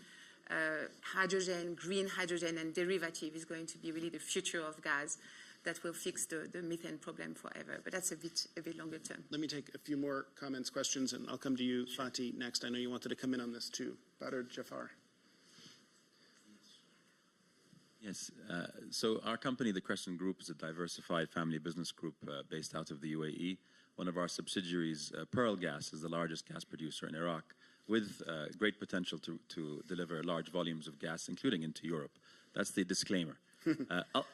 hydrogen, green hydrogen, and derivative is going to be really the future of gas that will fix the methane problem forever. But that's a bit longer term.
let me take a few more comments, questions, and I'll come to you, Fatih, next. I know you wanted to come in on this too. Badr Jafar.
Yes, so our company, the Crescent Group, is a diversified family business group based out of the UAE. One of our subsidiaries, Pearl Gas, is the largest gas producer in Iraq, with great potential to deliver large volumes of gas, including into Europe. That's the disclaimer.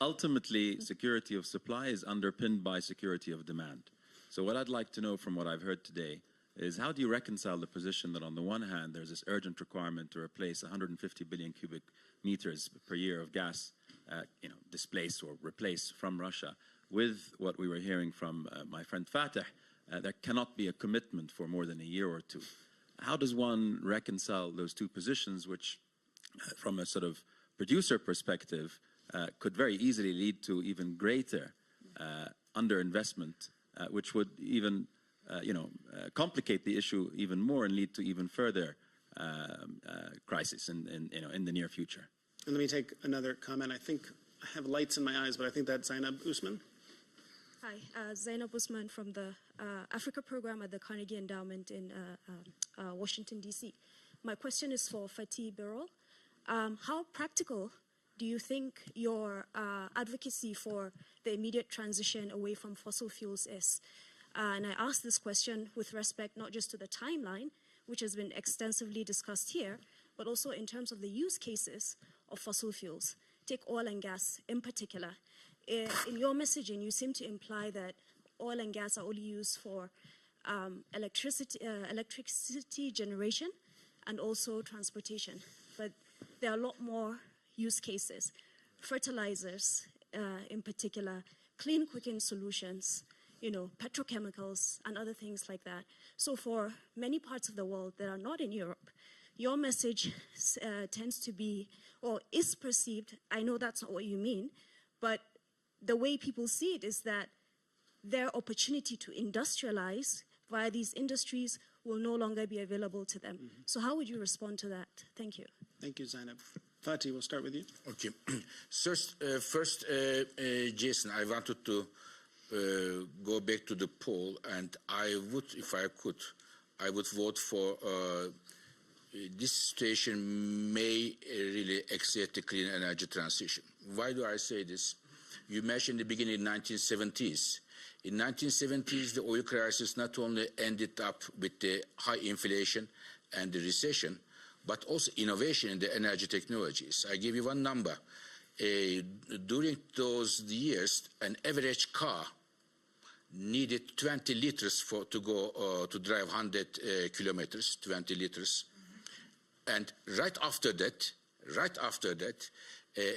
Ultimately, security of supply is underpinned by security of demand. So what I'd like to know from what I've heard today is, how do you reconcile the position that on the one hand there's this urgent requirement to replace 150 billion cubic meters per year of gas displace or replace from Russia, with what we were hearing from my friend Fatih, there cannot be a commitment for more than a year or two. How does one reconcile those two positions, which, from a sort of producer perspective, could very easily lead to even greater underinvestment, which would even, complicate the issue even more and lead to even further crisis in the near future?
And let me take another comment. I think I have lights in my eyes, but I think that's Zainab Usman.
Hi, Zainab Usman from the Africa program at the Carnegie Endowment in Washington, D.C. My question is for Fatih Birol. How practical do you think your advocacy for the immediate transition away from fossil fuels is? And I ask this question with respect not just to the timeline, which has been extensively discussed here, but also in terms of the use cases of fossil fuels. Take oil and gas in particular. In your messaging, you seem to imply that oil and gas are only used for electricity generation and also transportation. But there are a lot more use cases. Fertilizers in particular, clean cooking solutions, petrochemicals and other things like that. So for many parts of the world that are not in Europe, your message tends to be, or is perceived, I know that's not what you mean, but the way people see it is that their opportunity to industrialize via these industries will no longer be available to them. Mm-hmm. So how would you respond to that? Thank you.
Thank you, Zainab. Fatih, we'll start with you.
Okay. First, Jason, I wanted to go back to the poll, and I would, if I could, I would vote for this situation may really accelerate the clean energy transition. Why do I say this? You mentioned the beginning in 1970s. In 1970s, the oil crisis not only ended up with the high inflation and the recession, but also innovation in the energy technologies. I give you one number. During those years, an average car needed 20 liters to go to drive 100 kilometers, 20 liters. And right after that,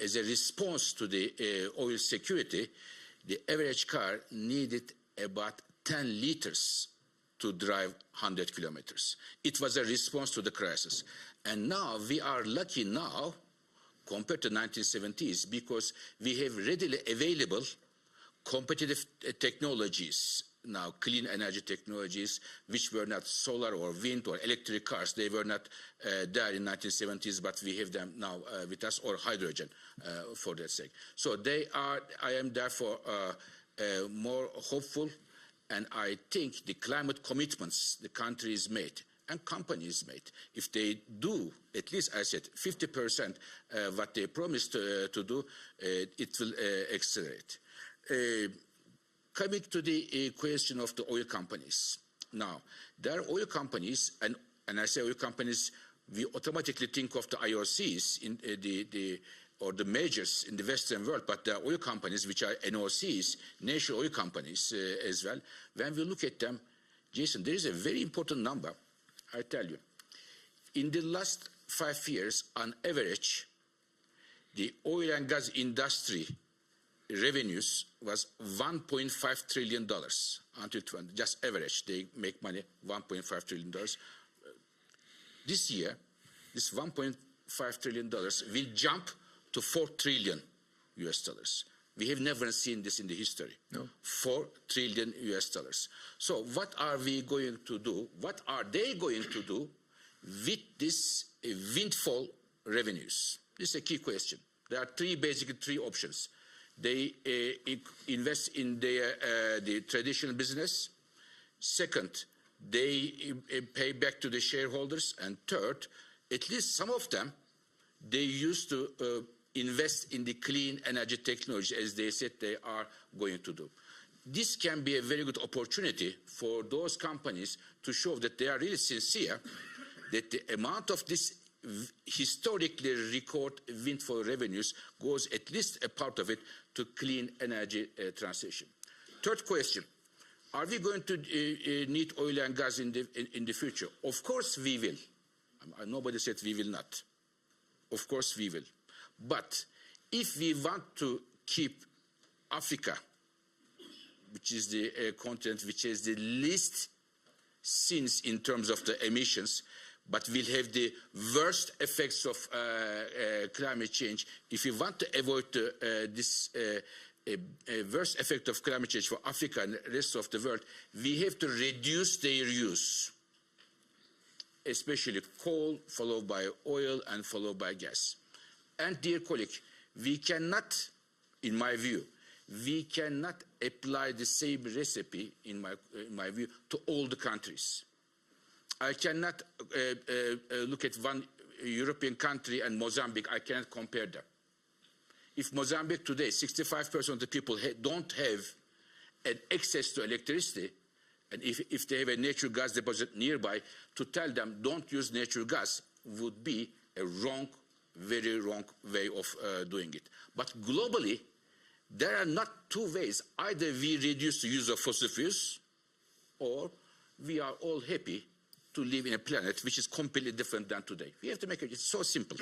as a response to the oil security, the average car needed about 10 liters to drive 100 kilometers. It was a response to the crisis. And now we are lucky now, compared to 1970s, because we have readily available competitive technologies now, clean energy technologies, which were not solar or wind or electric cars. They were not there in 1970s, but we have them now with us, or hydrogen for that sake. So I am therefore more hopeful, and I think the climate commitments the countries made and companies made, if they do, at least I said, 50% what they promised to do, it will accelerate. Coming to the question of the oil companies. Now, there are oil companies, and I say oil companies, we automatically think of the IOCs in or the majors in the Western world, but there are oil companies which are NOCs, national oil companies as well. When we look at them, Jason, there is a very important number, I tell you. In the last 5 years, on average, the oil and gas industry revenues was $1.5 trillion until 20, just average. They make money, $1.5 trillion. This year, this $1.5 trillion will jump to $4 trillion US dollars. We have never seen this in the history. No. $4 trillion US dollars. So what are we going to do? What are they going to do with this windfall revenues? This is a key question. There are basically three options. They invest in the traditional business. Second, they pay back to the shareholders. And third, at least some of them, they used to invest in the clean energy technology, as they said they are going to do. This can be a very good opportunity for those companies to show that they are really sincere, that the amount of this historically record windfall revenues goes, at least a part of it, to clean energy transition. Third question, are we going to need oil and gas in the future? Of course we will. Nobody said we will not. Of course we will. But if we want to keep Africa, which is the continent which has the least sins in terms of the emissions, but will have the worst effects of climate change. If we want to avoid this worst effect of climate change for Africa and the rest of the world, we have to reduce their use, especially coal, followed by oil, and followed by gas. And dear colleague, we cannot, in my view, we cannot apply the same recipe, in my view, to all the countries. I cannot look at one European country and Mozambique. I cannot compare them. If Mozambique today, 65% of the people don't have an access to electricity, and if they have a natural gas deposit nearby, to tell them don't use natural gas would be a wrong, very wrong way of doing it. But globally, there are not two ways. Either we reduce the use of fossil fuels, or we are all happy to live in a planet which is completely different than today. We have to make it, it's so simple.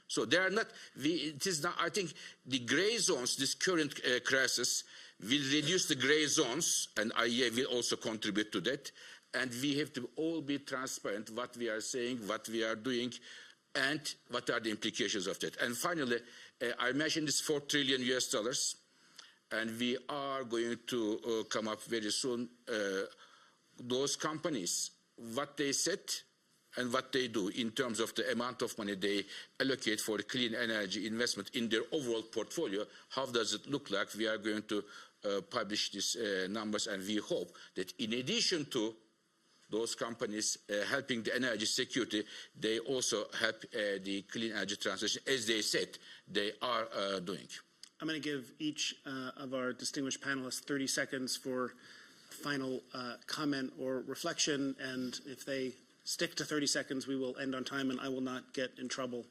So there are not, it is not, I think the gray zones, this current crisis will reduce the gray zones, and IEA will also contribute to that. And we have to all be transparent what we are saying, what we are doing, and what are the implications of that. And finally, I mentioned this $4 trillion US, and we are going to come up very soon. Those companies, what they said and what they do in terms of the amount of money they allocate for clean energy investment in their overall portfolio, how does it look like? We are going to publish these numbers, and we hope that in addition to those companies helping the energy security, they also help the clean energy transition, as they said they are doing.
I'm going to give each of our distinguished panelists 30 seconds for final comment or reflection, and if they stick to 30 seconds, we will end on time, and I will not get in trouble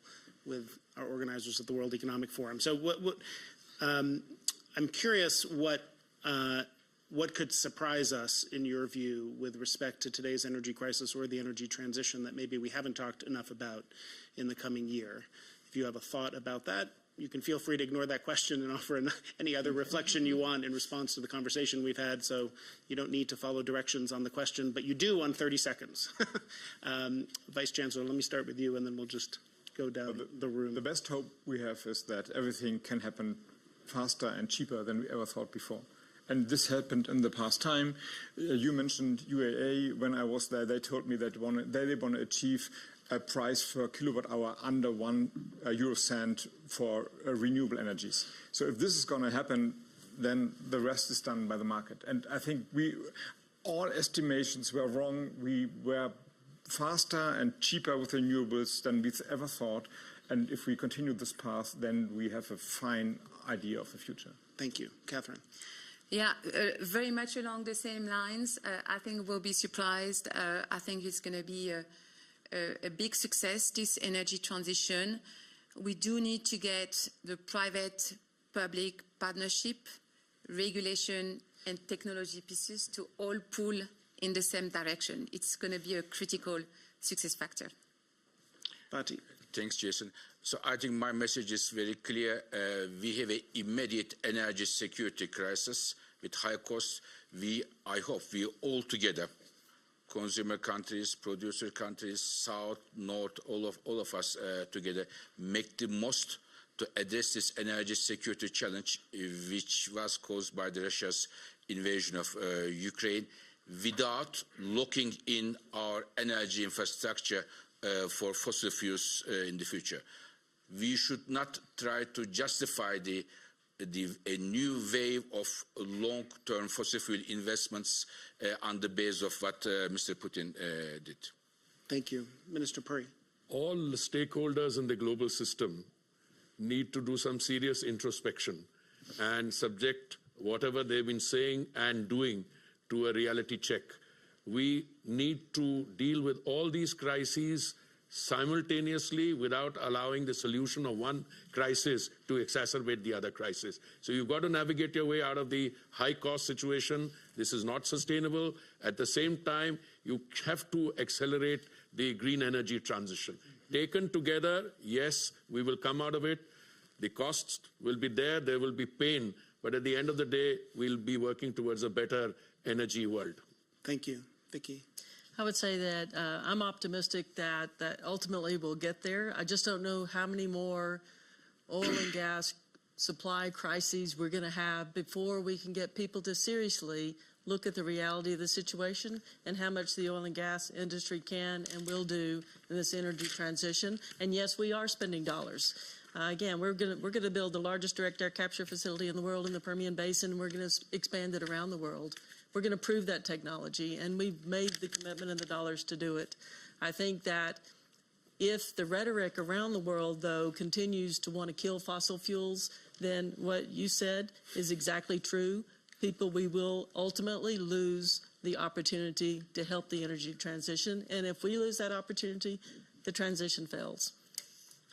with our organizers at the World Economic Forum. So I'm curious what could surprise us, in your view, with respect to today's energy crisis or the energy transition that maybe we haven't talked enough about in the coming year. If you have a thought about that, you can feel free to ignore that question and offer any other reflection you want in response to the conversation we've had, so you don't need to follow directions on the question, but you do on 30 seconds. Vice Chancellor, let me start with you, and then we'll just go down the room.
The best hope we have is that everything can happen faster and cheaper than we ever thought before. And this happened in the past time. You mentioned UAE. When I was there, they told me that they want to achieve a price per kilowatt hour under 1 euro cent for renewable energies. So if this is going to happen, then the rest is done by the market. And I think all estimations were wrong. We were faster and cheaper with renewables than we ever thought. And if we continue this path, then we have a fine idea of the future.
Thank you. Catherine.
Yeah, very much along the same lines. I think we'll be surprised. I think it's going to be a big success, this energy transition. We do need to get the private-public partnership, regulation, and technology pieces to all pull in the same direction. It's going to be a critical success factor.
Fatih.
Thanks, Jason. So I think my message is very clear. We have an immediate energy security crisis with high costs. I hope we all together, consumer countries, producer countries, South, North, all of us together, make the most to address this energy security challenge, which was caused by Russia's invasion of Ukraine, without locking in our energy infrastructure for fossil fuels in the future. We should not try to justify a new wave of long-term fossil fuel investments on the base of what Mr. Putin did.
Thank you. Minister Puri.
All the stakeholders in the global system need to do some serious introspection and subject whatever they've been saying and doing to a reality check. We need to deal with all these crises simultaneously without allowing the solution of one crisis to exacerbate the other crisis. So you've got to navigate your way out of the high-cost situation. This is not sustainable. At the same time, you have to accelerate the green energy transition. Taken together, yes, we will come out of it. The costs will be there will be pain, but at the end of the day, we'll be working towards a better energy world.
Thank you. Vicki?
I would say that I'm optimistic that ultimately we'll get there. I just don't know how many more oil and gas supply crises we're going to have before we can get people to seriously look at the reality of the situation and how much the oil and gas industry can and will do in this energy transition. And yes, we are spending dollars. Again, we're going to build the largest direct air capture facility in the world in the Permian Basin. We're going to expand it around the world. We're going to prove that technology, and we've made the commitment and the dollars to do it. I think that if the rhetoric around the world, though, continues to want to kill fossil fuels, then what you said is exactly true. We will ultimately lose the opportunity to help the energy transition. And if we lose that opportunity, the transition fails.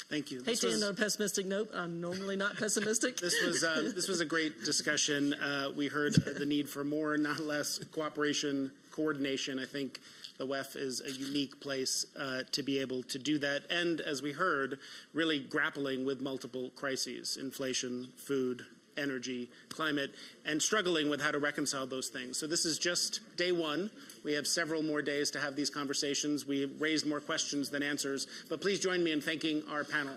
Thank you.
Hate to end on a pessimistic note. I'm normally not pessimistic.
This was a great discussion. We heard the need for more, not less, cooperation, coordination. I think the WEF is a unique place to be able to do that. And as we heard, really grappling with multiple crises: inflation, food, energy, climate, and struggling with how to reconcile those things. So this is just day one. We have several more days to have these conversations. We raised more questions than answers, but please join me in thanking our panel.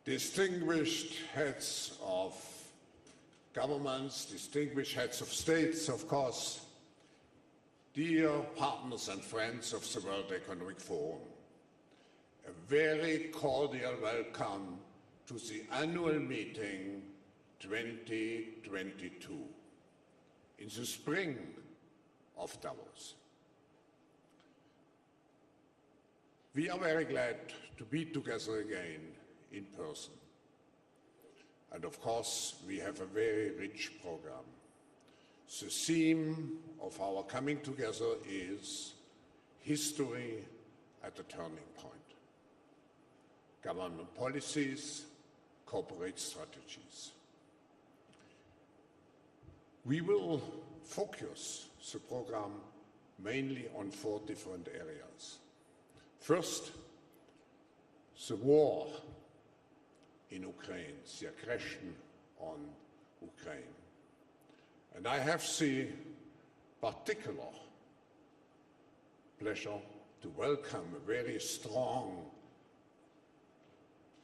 distinguished heads of governments, distinguished heads of states, of course, dear partners and friends of the World Economic Forum, a very cordial welcome to the annual meeting 2022 in the spring of Davos. We are very glad to be together again in person. And of course, we have a very rich program. The theme of our coming together is history at a turning point. Government policies, corporate strategies. We will focus the program mainly on 4 different areas. First, the war in Ukraine, the aggression on Ukraine. And I have the particular pleasure to welcome a very strong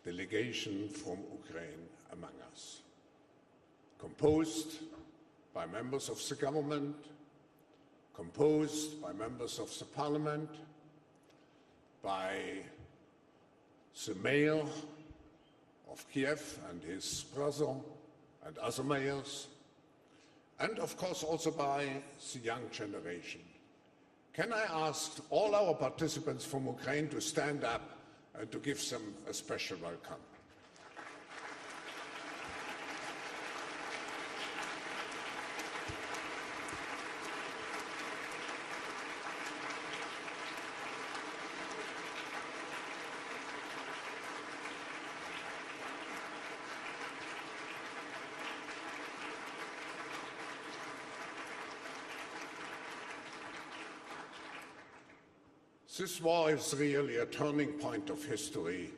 delegation from Ukraine among us, composed by members of the government, composed by members of the parliament, by the mayor of Kiev and his brother and other mayors, and of course also by the young generation. Can I ask all our participants from Ukraine to stand up and to give them a special welcome? This war is really a turning point of history,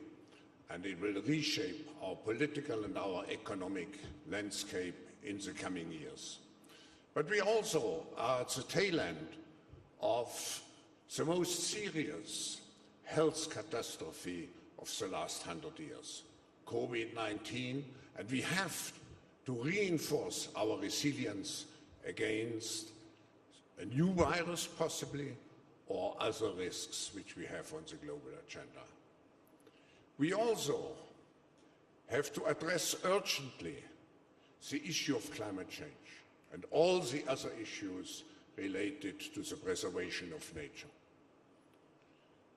and it will reshape our political and our economic landscape in the coming years. But we also are at the tail end of the most serious health catastrophe of the last 100 years, COVID-19, and we have to reinforce our resilience against a new virus possibly, or other risks which we have on the global agenda. We also have to address urgently the issue of climate change and all the other issues related to the preservation of nature.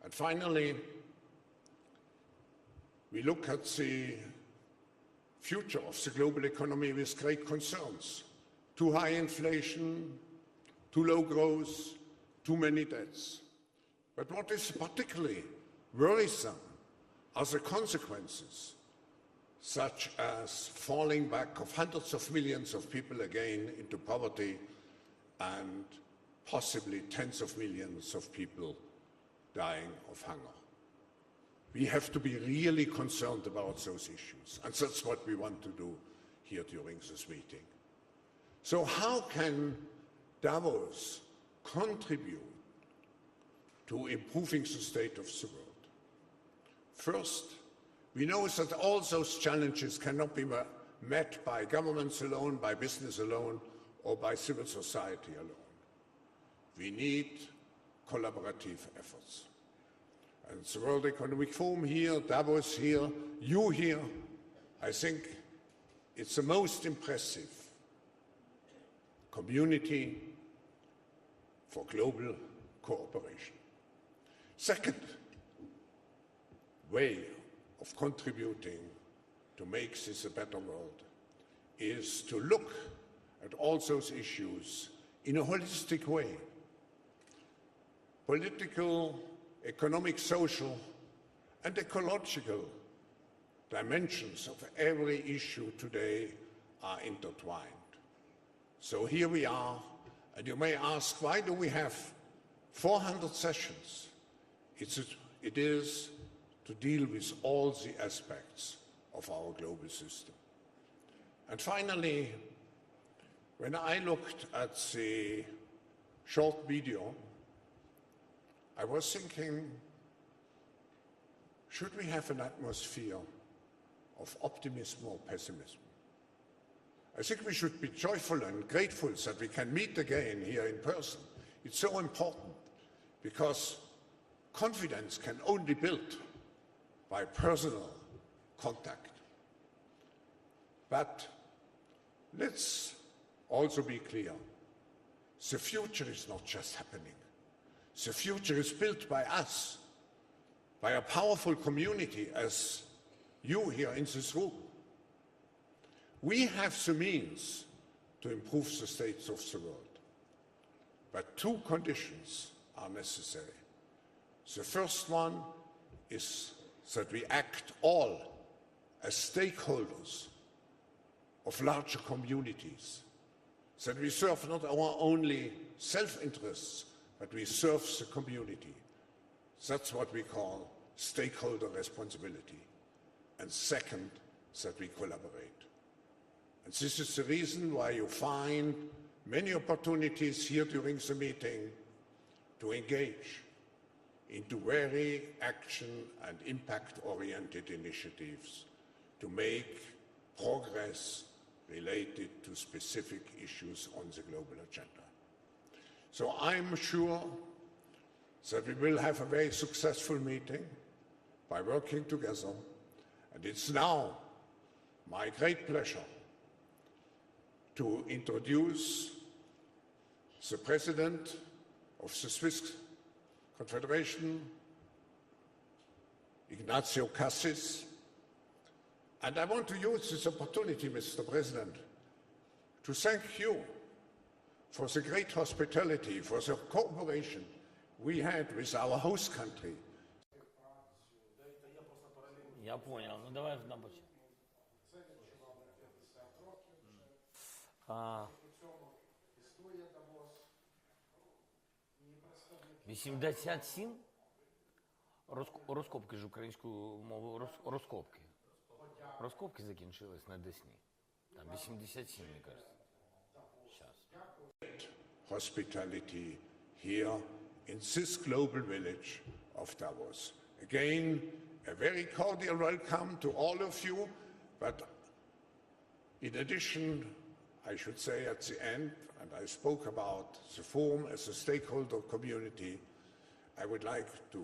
And finally, we look at the future of the global economy with great concerns. Too high inflation, too low growth, too many deaths. But what is particularly worrisome are the consequences, such as falling back of hundreds of millions of people again into poverty and possibly tens of millions of people dying of hunger. We have to be really concerned about those issues, and that's what we want to do here during this meeting. So how can Davos contribute to improving the state of the world? First, we know that all those challenges cannot be met by governments alone, by business alone, or by civil society alone. We need collaborative efforts. And the World Economic Forum here, Davos here, you here, I think it's the most impressive community for global cooperation. Second way of contributing to make this a better world is to look at all those issues in a holistic way. Political, economic, social, and ecological dimensions of every issue today are intertwined. So here we are. And you may ask, why do we have 400 sessions? It is to deal with all the aspects of our global system. And finally, when I looked at the short video, I was thinking, should we have an atmosphere of optimism or pessimism. I think we should be joyful and grateful that we can meet again here in person. It's so important because confidence can only be built by personal contact. But let's also be clear. The future is not just happening. The future is built by us, by a powerful community as you here in this room. We have the means to improve the states of the world. But two conditions are necessary. The first one is that we act all as stakeholders of larger communities, that we serve not our only self-interests, but we serve the community. That's what we call stakeholder responsibility. And second, that we collaborate. And this is the reason why you find many opportunities here during the meeting to engage into very action and impact-oriented initiatives to make progress related to specific issues on the global agenda. So I'm sure that we will have a very successful meeting by working together. And it's now my great pleasure to introduce the President of the Swiss Confederation, Ignazio Cassis. And I want to use this opportunity, Mr. President, to thank you for the great hospitality, for the cooperation we had with our host country.
Я понял. Ну давай на бочі. 87? Розкопки ж українською мовою. Розкопки. Розкопки закінчились на Десні. Там 87, мені кажется. Сейчас.
Hospitality here in this global village of Davos. Again, a very cordial welcome to all of you, but in addition, I should say at the end, and I spoke about the forum as a stakeholder community, I would like to,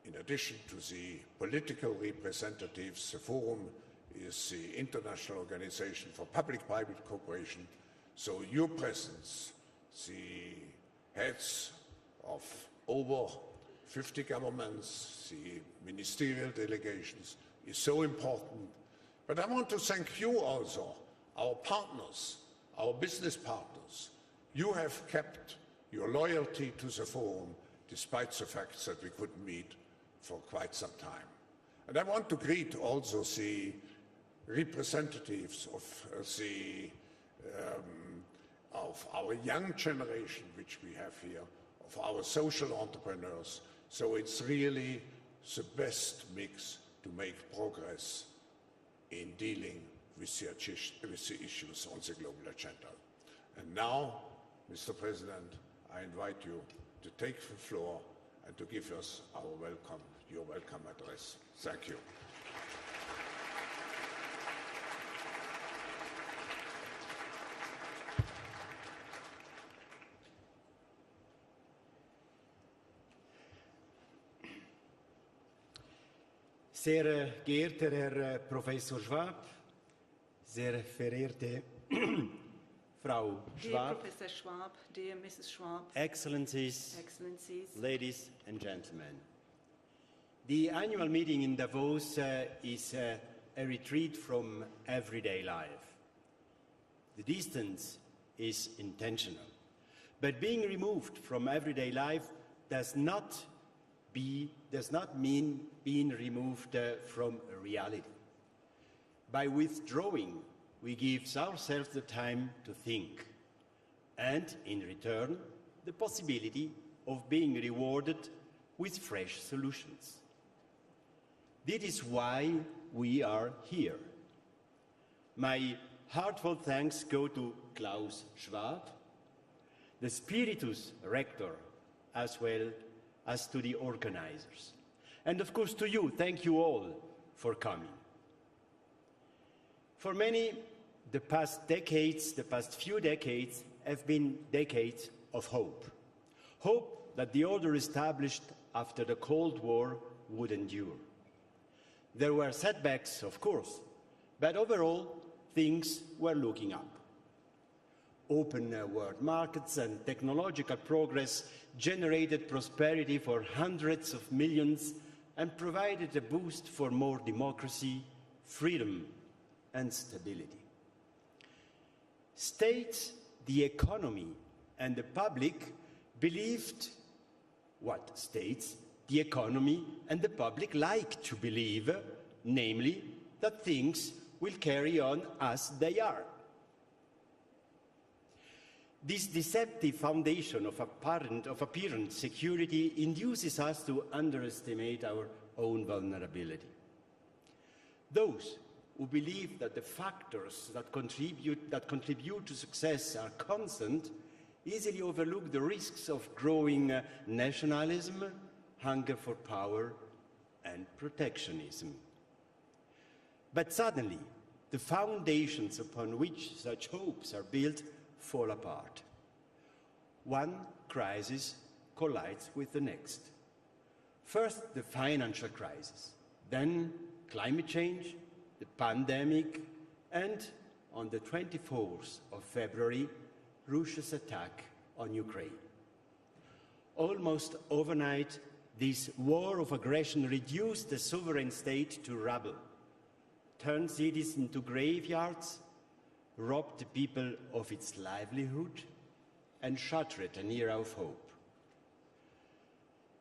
in addition to the political representatives, the forum is the International Organization for Public-Private Cooperation, so your presence, the heads of over 50 governments, the ministerial delegations, is so important. But I want to thank you also, our partners, our business partners. You have kept your loyalty to the forum despite the fact that we couldn't meet for quite some time. And I want to greet also the representatives of our young generation, which we have here, of our social entrepreneurs. So it's really the best mix to make progress in dealing with the issues on the global agenda. And now, Mr. President, I invite you to take the floor and to give us your welcome address. Thank you.
Sehr geehrter Herr Professor Schwab, sehr verehrte Frau Schwab,
dear Professor Schwab, dear Mrs. Schwab,
Excellencies, ladies and gentlemen. The annual meeting in Davos is a retreat from everyday life. The distance is intentional, but being removed from everyday life does not mean being removed from reality. By withdrawing, we give ourselves the time to think, and in return, the possibility of being rewarded with fresh solutions. This is why we are here. My heartfelt thanks go to Klaus Schwab, the Spiritus Rector, as well as to the organizers. And of course to you, thank you all for coming. For many, the past few decades, have been decades of hope. Hope that the order established after the Cold War would endure. There were setbacks, of course, but overall, things were looking up. Open world markets and technological progress generated prosperity for hundreds of millions and provided a boost for more democracy, freedom, and stability. States, the economy, and the public believed what states, the economy, and the public like to believe, namely, that things will carry on as they are. This deceptive foundation of apparent security induces us to underestimate our own vulnerability. Those who believe that the factors that contribute to success are constant easily overlook the risks of growing nationalism, hunger for power, and protectionism. But suddenly, the foundations upon which such hopes are built fall apart. One crisis collides with the next. First, the financial crisis, then climate change, the pandemic, and on the 24th of February, Russia's attack on Ukraine. Almost overnight, this war of aggression reduced the sovereign state to rubble, turned cities into graveyards, robbed the people of its livelihood, and shattered an era of hope.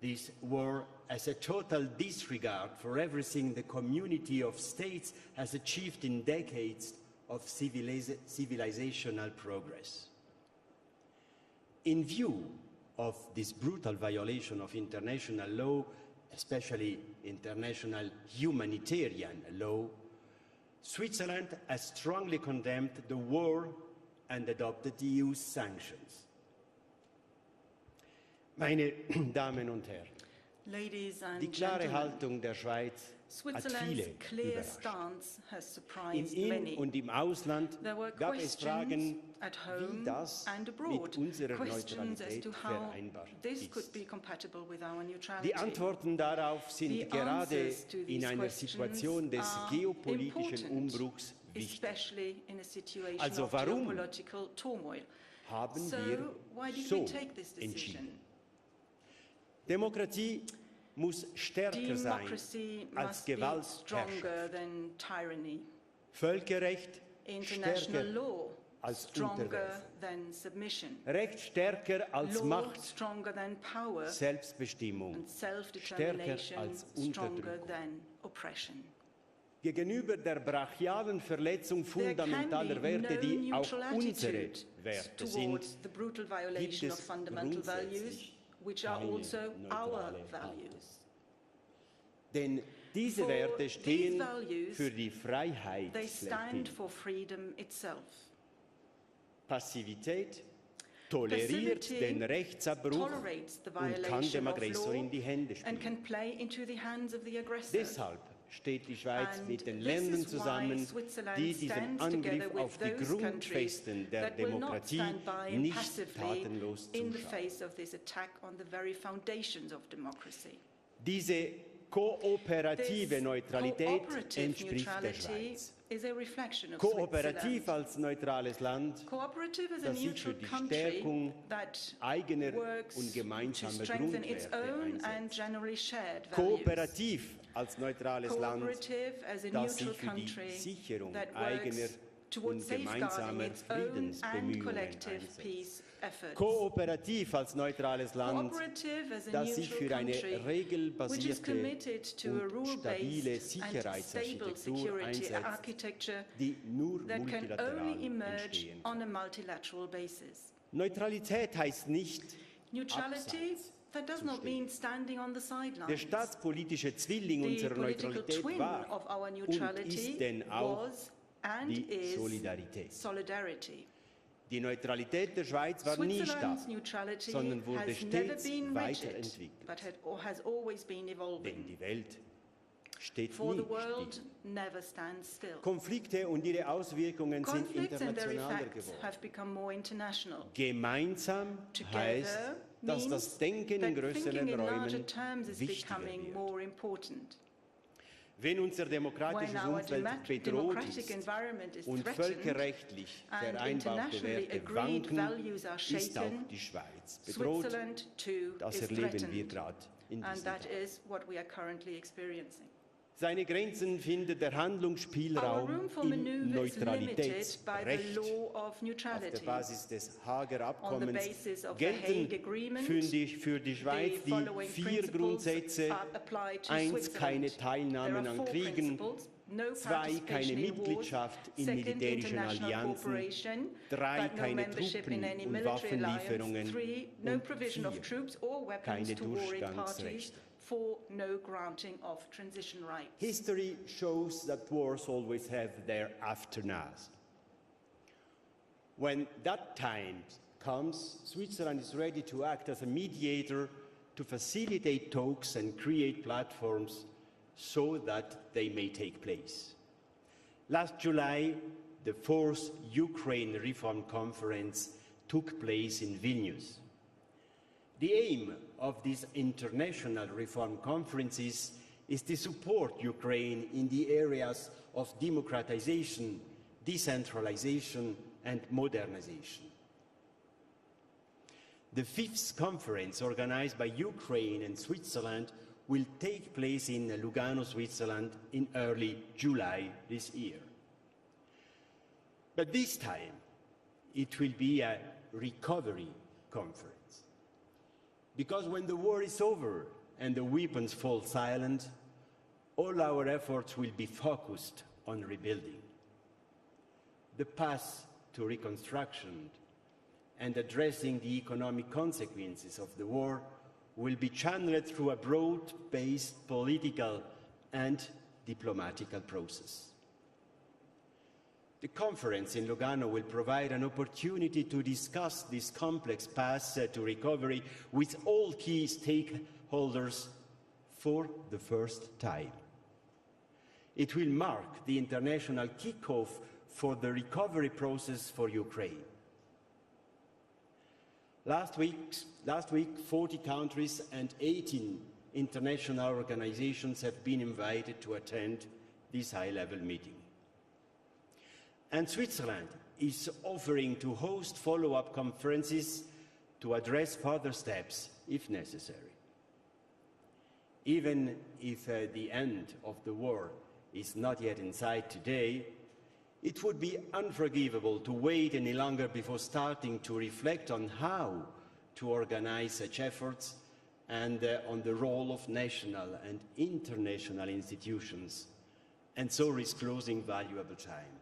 This war has a total disregard for everything the community of states has achieved in decades of civilizational progress. In view of this brutal violation of international law, especially international humanitarian law, Switzerland has strongly condemned the war and adopted the EU's sanctions. Meine Damen und Herren,
Ladies and
die klare
gentlemen,
Haltung der Schweiz hat viele
Switzerland's clear
überrascht.
stance has
Im
surprised
In-
many.
und im Ausland
There were
gab es Fragen,
questions at
wie
home
das
and
mit
abroad,
unserer
questions as
Neutralität
to how
vereinbar
this could be
ist.
compatible with our neutrality.
Die Antworten darauf sind
The
gerade
answers to
in
these
einer
questions
Situation des
are
geopolitischen
important,
Umbruchs wichtig.
especially in a situation
Also
of
warum
geopolitical turmoil.
Haben
So
wir
why did
so
we take this decision?
entschieden? Demokratie muss stärker sein
Democracy
als
must be
Gewaltherrschaft.
stronger than tyranny.
Völkerrecht
International
stärker
law
als
stronger
Unterwerfung.
than submission.
Recht stärker als
Law
Macht.
stronger than power.
Selbstbestimmung
And
stärker
self-determination
als
stronger
Unterdrückung.
than oppression.
Gegenüber der brachialen Verletzung
There can
fundamentaler
be
Werte,
no
die auch
neutral
unsere
attitude
Werte sind,
towards the brutal
gibt
violation of
es
fundamental values,
grundsätzlich
which are
keine
also our
neutrale
values.
Haltung. Denn diese
For
Werte
these
stehen
values,
für die Freiheit
they stand
schlechthin.
for freedom itself.
Passivität toleriert
Passivity
den Rechtsabbruch
tolerates the
und kann
violation
dem
of
Aggressor
law
in die Hände
and
spielen.
can play into the hands of the aggressor.
Deshalb steht die Schweiz
And
mit den
this
Ländern
is why
zusammen,
Switzerland
die diesem
stands
Angriff
together with
auf die
those countries
Grundfesten der
that will not
Demokratie
stand by
nicht
passively
tatenlos
in the
zuschauen.
face of this attack on the very foundations of democracy.
Diese kooperative
This
Neutralität
cooperative
entspricht der
neutrality
Schweiz.
is a reflection of
Kooperativ
Switzerland.
als neutrales Land,
Cooperative is a
das sich
neutral
für die
country
Stärkung
that
eigener
works
und
to
gemeinsamer
strengthen its
Grundwerte
own and
einsetzt.
generally shared values.
Kooperativ als neutrales Land,
Cooperative as a
das sich
neutral
für die
country
Sicherung
that
eigener
works towards
und
safeguarding
gemeinsamer
its own and
Friedensbemühungen
collective
einsetzt.
peace efforts.
Kooperativ als neutrales Land,
Cooperative as a
das sich
neutral
für eine
country which is
regelbasierte
committed to a
und stabile
rule-based and stable
Sicherheitsarchitektur
security
einsetzt,
architecture
die nur
that can
multilateral
only emerge
entstehen
on
kann.
a multilateral basis.
Neutralität heißt nicht
Neutrality,
abseits
that does
zu
not
stehen.
mean standing on the
Der
sidelines.
staatspolitische Zwilling
The
unserer
political
Neutralität
twin
war
of our
und
neutrality
ist denn auch
was and
die
is
Solidarität.
solidarity.
Die Neutralität der Schweiz war nie stark,
Switzerland's neutrality
sondern wurde
has never
stets
been rigid,
weiterentwickelt.
but has always been
Denn
evolving.
die Welt steht
For
nie
the world
still.
never stands still.
Konflikte und ihre Auswirkungen sind
Conflicts and their
internationaler
effects
geworden.
have become more international.
Gemeinsam heißt,
Together
dass das
means
Denken in
that
größeren
thinking in larger
Räumen
terms is
wichtiger
becoming
wird.
more important.
Wenn unser
When
demokratisches
our
Umfeld bedroht
democratic
ist
environment is
und
threatened
völkerrechtlich
and
vereinbarte
internationally
Werte
agreed
wanken,
values are
ist auch
shaken,
die Schweiz bedroht.
Switzerland too
Das
is
erleben wir
threatened.
gerade in
And
diesen
that
Tagen.
is what we are currently experiencing.
Seine Grenzen findet der
Our
Handlungsspielraum
room for
im
maneuver is limited by the
Neutralitätsrecht.
law of
Auf der
neutrality.
Basis des Haager
On the
Abkommens
basis of the Hague
gelten
Agreement,
für die Schweiz
the
die
following
4
principles
Grundsätze:
are applied to
1.
Switzerland.
Keine
There
Teilnahmen
are
an
4
Kriegen,
principles. No
2.
participation
Keine
in wars.
Mitgliedschaft in
2nd,
militärischen
international
Allianzen,
cooperation,
3.
but no
Keine
membership in
Truppen-
any
und
military alliance.
Waffenlieferungen
3, no
und
provision of
4.
troops or weapons
Keine
to warring parties.
Durchgangsrechte.
4, no granting of transition rights.
History shows that wars always have their aftermath. When that time comes, Switzerland is ready to act as a mediator to facilitate talks and create platforms so that they may take place. Last July, the 4th Ukraine Reform Conference took place in Vilnius. The aim of these international reform conferences is to support Ukraine in the areas of democratization, decentralization, and modernization. The 5th conference, organized by Ukraine and Switzerland, will take place in Lugano, Switzerland in early July this year. But this time, it will be a recovery conference. Because when the war is over and the weapons fall silent, all our efforts will be focused on rebuilding. The path to reconstruction and addressing the economic consequences of the war will be channeled through a broad-based political and diplomatical process. The conference in Lugano will provide an opportunity to discuss this complex path to recovery with all key stakeholders for the first time. It will mark the international kickoff for the recovery process for Ukraine. Last week, 40 countries and 18 international organizations have been invited to attend this high-level meeting. And Switzerland is offering to host follow-up conferences to address further steps if necessary. Even if the end of the war is not yet in sight today, it would be unforgivable to wait any longer before starting to reflect on how to organize such efforts and on the role of national and international institutions, and so risk losing valuable time.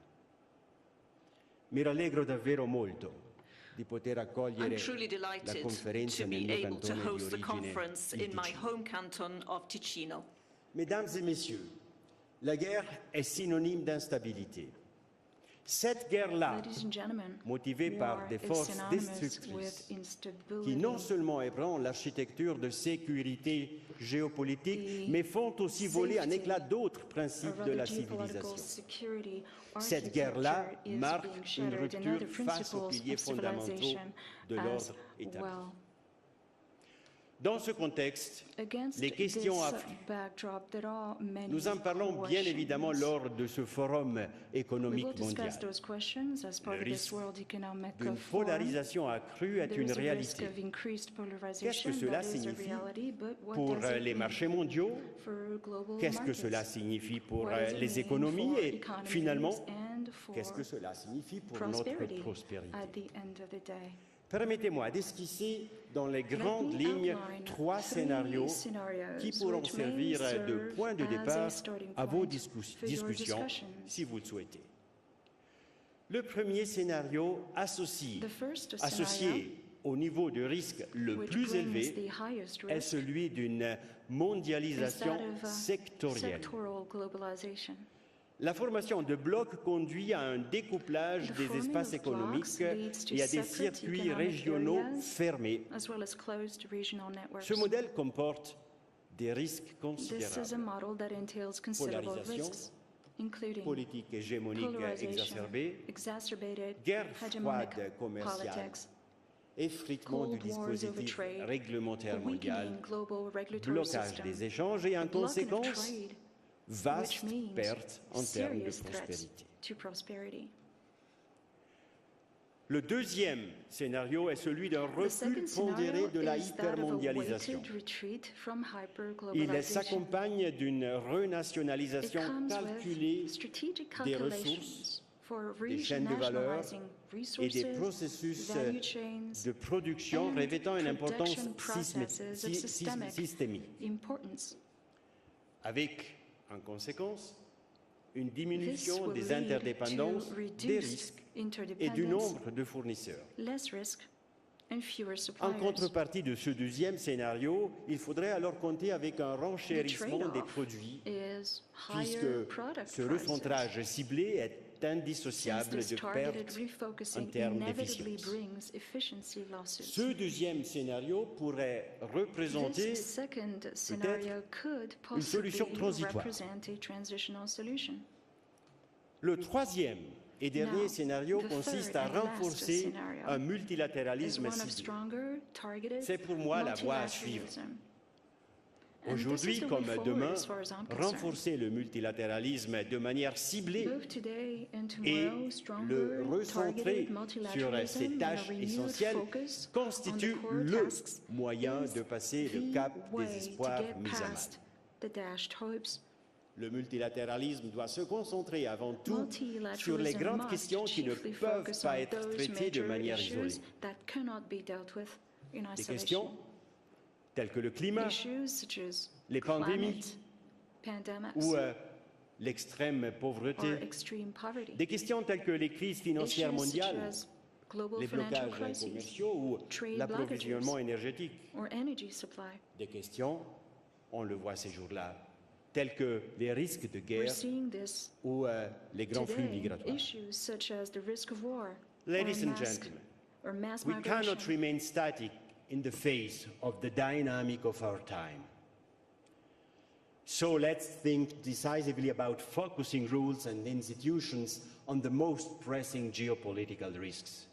Mi rallegro davvero molto di poter accogliere
I'm truly
la
delighted
conferenza
to
nel
be
mio
able to
cantone di
host the
origine,
conference
il
in my
Ticino.
home canton of Ticino.
Mesdames et messieurs, la guerre est synonyme d'instabilité. Cette guerre-là,
Ladies and gentlemen,
motivée par
war
des
is
forces
synonymous
destructrices,
with
qui
instability.
non seulement ébranlent l'architecture de sécurité géopolitique, mais font aussi voler en éclats d'autres principes de la civilisation. Cette guerre-là marque une rupture face aux piliers fondamentaux de l'ordre établi. Dans ce contexte, les questions africaines, nous en parlons bien évidemment lors de ce forum économique mondial. Le risque d'une polarisation accrue est une réalité. Qu'est-ce que cela signifie pour les marchés mondiaux? Qu'est-ce que cela signifie pour les économies? Et finalement, qu'est-ce que cela signifie pour notre prospérité? Permettez-moi d'esquisser dans les grandes lignes 3 scénarios qui pourront servir de point de départ à vos discussions, si vous le souhaitez. Le premier scénario associé au niveau de risque le plus élevé est celui d'une mondialisation sectorielle. La formation de blocs conduit à un découplage des espaces économiques et à des circuits régionaux fermés. Ce modèle comporte des risques
This is a
considérables.
model that entails considerable
Polarisation,
risks, including
politique hégémonique exacerbée,
exacerbated
guerre
hegemonic
froide commerciale,
politics,
effritement du
cold wars over
dispositif
trade,
réglementaire mondial,
weakening global regulatory
blocage
system,
des échanges et en
a blocking of
conséquence,
trade,
vaste
which means
perte en termes de
serious threats
prospérité.
to prosperity.
Le deuxième scénario est celui d'un
The
recul
second
pondéré
scenario
de la
is that of a
hypermondialisation.
weighted retreat from
Il
hyperglobalization.
s'accompagne d'une
It
renationalisation
comes
calculée
with strategic
des
calculations
ressources,
for
des chaînes de valeur
renationalizing
et des
resources,
processus
value chains,
de production
and
revêtant une importance
production processes of
systémique,
importance.
avec en conséquence une
This
diminution
will
des
lead
interdépendances,
to
des
reduced
risques et du
interdependence,
nombre de fournisseurs.
less risk, and fewer
En
suppliers.
contrepartie de ce deuxième scénario, il faudrait alors compter avec un renchérissement des
trade-off
produits,
is
puisque
higher product
ce
prices,
recentrage ciblé est
since
indissociable
this
de
targeted
pertes en
refocusing
termes
inevitably
d'efficience.
brings efficiency losses.
Ce deuxième scénario pourrait représenter
This second scenario could
une solution
possibly
transitoire.
represent a transitional solution.
Le troisième et dernier
Now,
scénario
the
consiste
third
à
and last
renforcer
scenario
un
is
multilatéralisme
one of
ciblé.
stronger, targeted
C'est pour moi la voie à suivre.
multilateralism. And
Aujourd'hui
this is the
comme
way forward
demain,
as far as I'm concerned.
renforcer le multilatéralisme de manière ciblée
Both today and
et
tomorrow, stronger,
le recentrer
targeted
sur
multilateralism
ces
and a
tâches
renewed
essentielles
focus
constitue
on the core
le
tasks
moyen
is
de passer
the
le cap
way
des
to
espoirs
get
mis à mal.
past the dashed hopes.
Le multilatéralisme doit se concentrer avant tout sur les
Multilateralism
grandes
must
questions qui ne
chiefly
peuvent
focus
pas
on
être
those
traitées de
major
manière
issues
isolée.
that cannot be dealt with in
Des
isolation.
questions telles que le climat,
Issues such as
les pandémies
climate, pandemics,
ou l'extrême
or
pauvreté.
extreme poverty.
Des questions telles que les crises financières
Issues such
mondiales,
as global
les
financial
blocages
crises,
commerciaux ou
trade
l'approvisionnement
blockages,
énergétique.
or energy supply.
Des questions, on le voit ces jours-là, telles que les risques de
We're
guerre
seeing this
ou les grands flux
today.
migratoires.
Issues such as the risk of war,
Ladies
or
and
mass,
gentlemen,
or mass
we
migration.
cannot remain static in the face of the dynamic of our time. So let's think decisively about focusing rules and institutions on the most pressing geopolitical risks.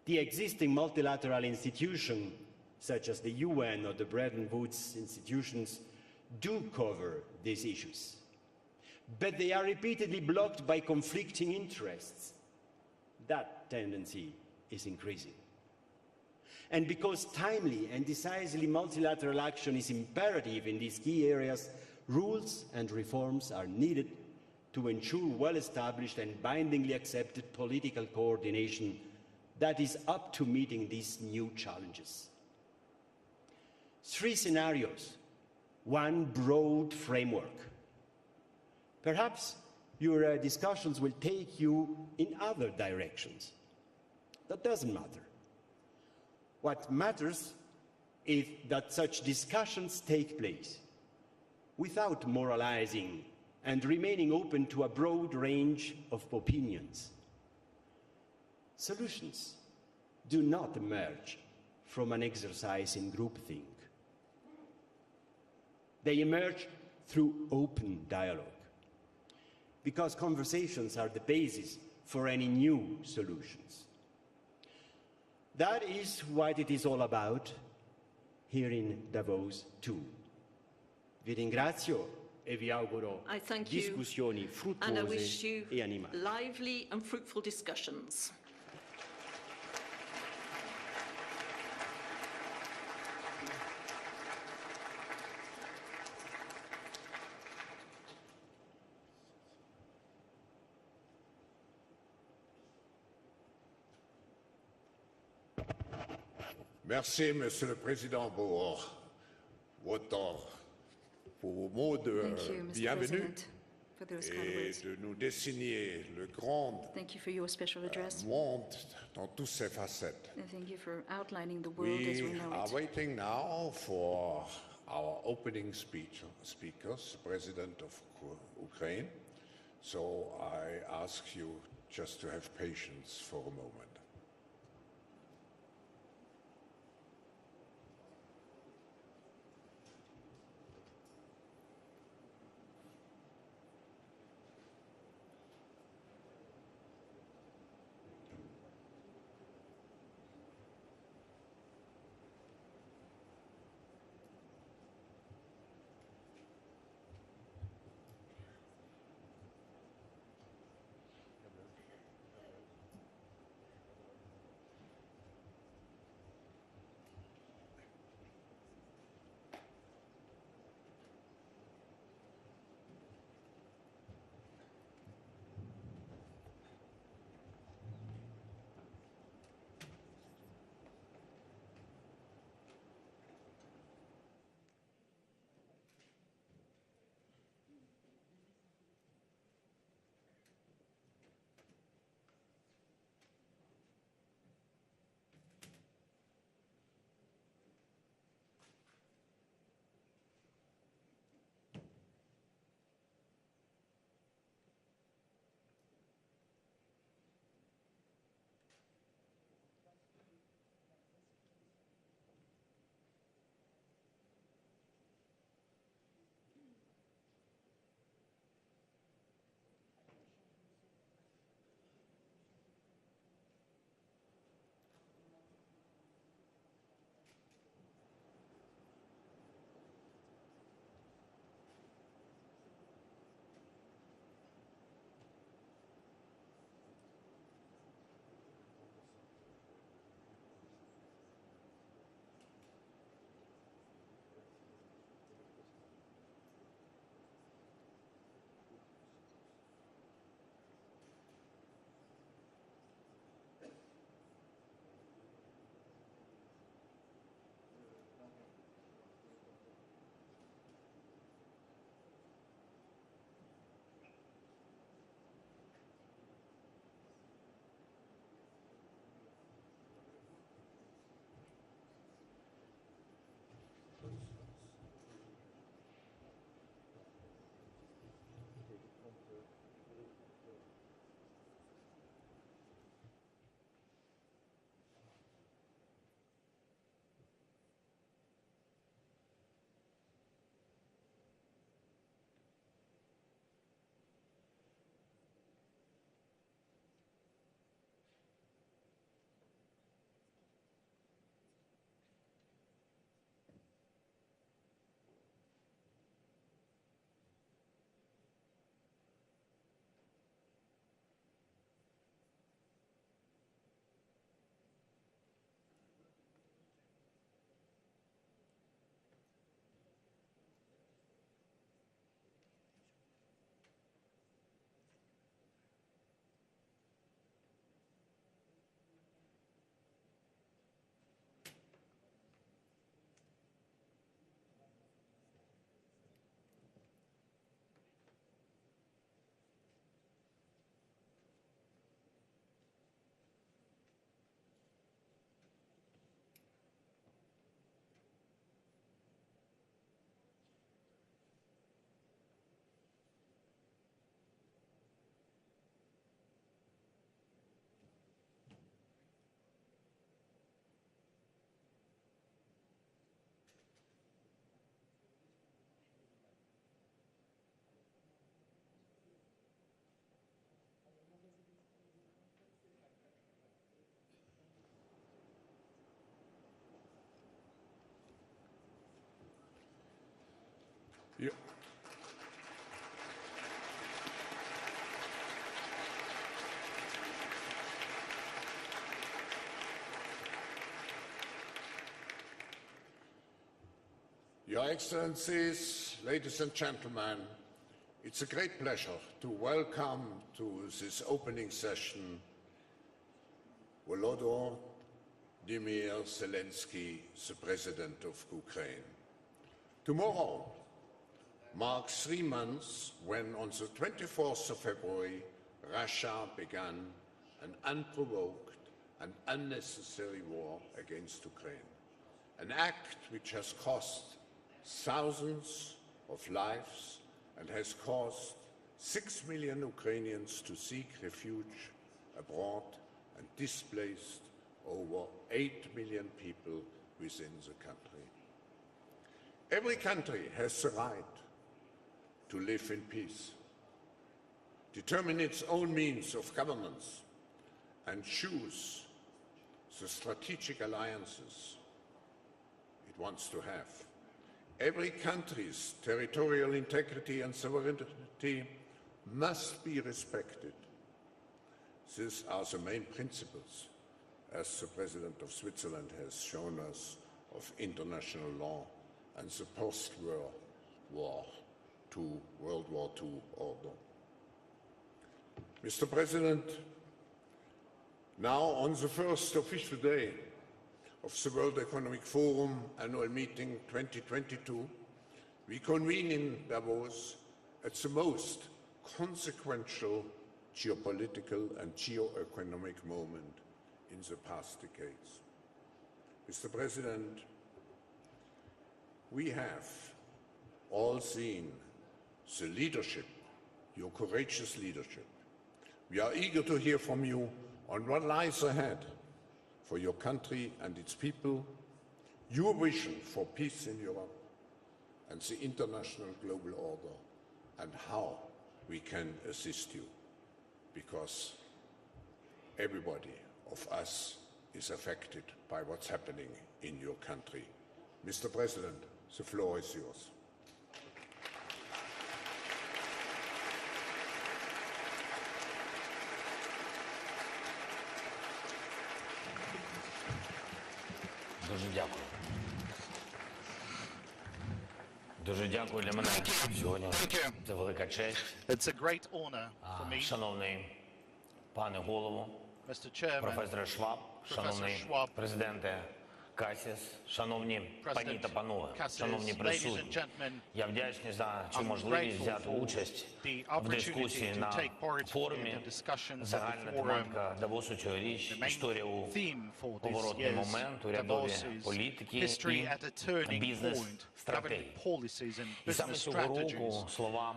The existing multilateral institutions, such as the UN or the Bretton Woods institutions, do cover these issues. But they are repeatedly blocked by conflicting interests. That tendency is increasing. And because timely and decisively multilateral action is imperative in these key areas, rules and reforms are needed to ensure well-established and bindingly accepted political coordination that is up to meeting these new challenges. Three scenarios, one broad framework. Perhaps your discussions will take you in other directions. That doesn't matter. What matters is that such discussions take place without moralizing and remaining open to a broad range of opinions. Solutions do not emerge from an exercise in groupthink. They emerge through open dialogue, because conversations are the basis for any new solutions. That is what it is all about here in Davos too. Vi ringrazio e vi auguro
I thank you,
discussioni
and I wish
fruttuose
you
e animate.
lively and fruitful discussions.
Merci, Monsieur le Président, pour vos mots de
Thank you, Mr.
bienvenue
President, for those kind
et
words.
de nous dessiner le grand
Thank you for your special address.
monde dans toutes ses facettes.
And thank you for outlining the world as we
We
know
are
it.
waiting now for our opening speakers, President of Ukraine. So I ask you just to have patience for a moment. Your Excellencies, ladies and gentlemen, it's a great pleasure to welcome to this opening session Volodymyr Zelenskyy, the President of Ukraine. Tomorrow marks 3 months when, on the 24th of February, Russia began an unprovoked and unnecessary war against Ukraine, an act which has cost thousands of lives and has caused 6 million Ukrainians to seek refuge abroad and displaced over 8 million people within the country. Every country has the right to live in peace, determine its own means of governance, and choose the strategic alliances it wants to have. Every country's territorial integrity and sovereignty must be respected. These are the main principles, as the President of Switzerland has shown us, of international law and the post-World War II order. Mr. President, now on the first official day of the World Economic Forum Annual Meeting 2022, we convene in Davos at the most consequential geopolitical and geo-economic moment in the past decades. Mr. President, we have all seen the leadership, your courageous leadership. We are eager to hear from you on what lies ahead for your country and its people, your vision for peace in Europe and the international global order, and how we can assist you, because everybody of us is affected by what's happening in your country. Mr. President, the floor is yours.
Дуже дякую. Дуже дякую. Для мене сьогодні це велика честь.
It's a great honor for me.
Шановний пане голово,
Mr. Chairman,
професоре Шваб, шановний президенте Касіс, шановні пані та панове, шановні присутні. Я вдячний за цю можливість взяти участь в дискусії на форумі. Загальна тематика Давосу цьогоріч – історія у поворотний момент, урядові політики і бізнес-стратегії. І саме цього року слова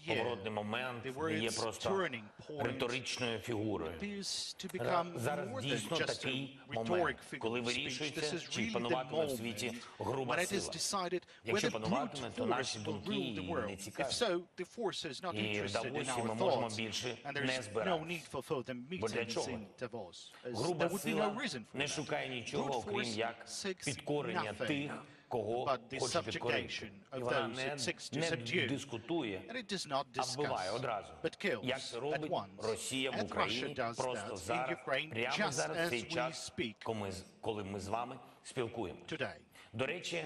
«поворотний момент» не є просто риторичною фігурою. Зараз дійсно такий момент, коли вирішується, чи пануватиме в світі груба сила. Якщо пануватиме, то наші думки її не цікаві. І в Давосі ми можемо більше не збиратися. Бо для чого? Груба сила не шукає нічого, окрім як підкорення тих, кого хоче підкорити. І вона не дискутує, а вбиває одразу. Як це робить Росія в Україні просто зараз, прямо зараз, в цей час, коли ми з вами спілкуємося. До речі,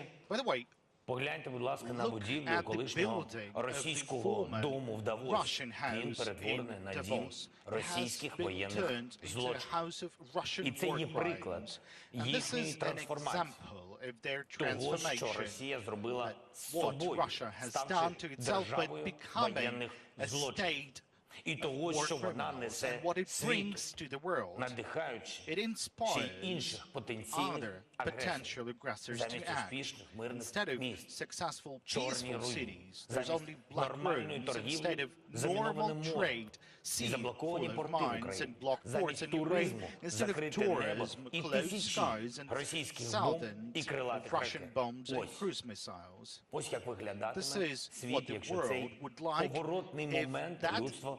погляньте, будь ласка, на будівлю колишнього російського дому в Давосі. Він перетворений на дім російських воєнних злочинів. І це є приклад їхньої трансформації. Того, що Росія зробила з собою, ставши державою воєнних злочинів. І того, що вона несе світу, надихаючи ще й інших потенційних агресорів, замість успішних мирних міст, чорні руїни, замість нормальної торгівлі, замінованим морем, і заблоковані порти в Україні, замість туризму, закрите небо і тисячі російських бомб і крилатих ракет. Ось як виглядатиме світ, якщо цей поворотний момент людство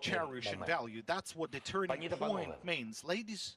cherish and value. That's what the turning point means. Ladies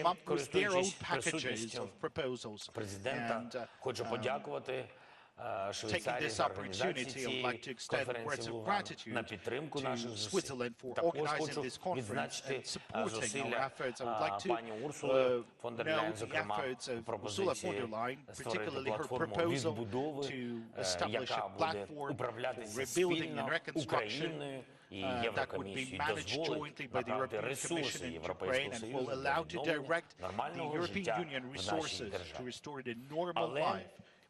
come up with their own packages of proposals. And taking this opportunity, I would like to extend words of gratitude to Switzerland for organizing this conference and supporting our efforts. I would like to note the efforts of Ursula von der Leyen, particularly her proposal to establish a platform for rebuilding and reconstruction that would be managed jointly by the European Commission and Ukraine and will allow to direct the European Union resources to restore the normal life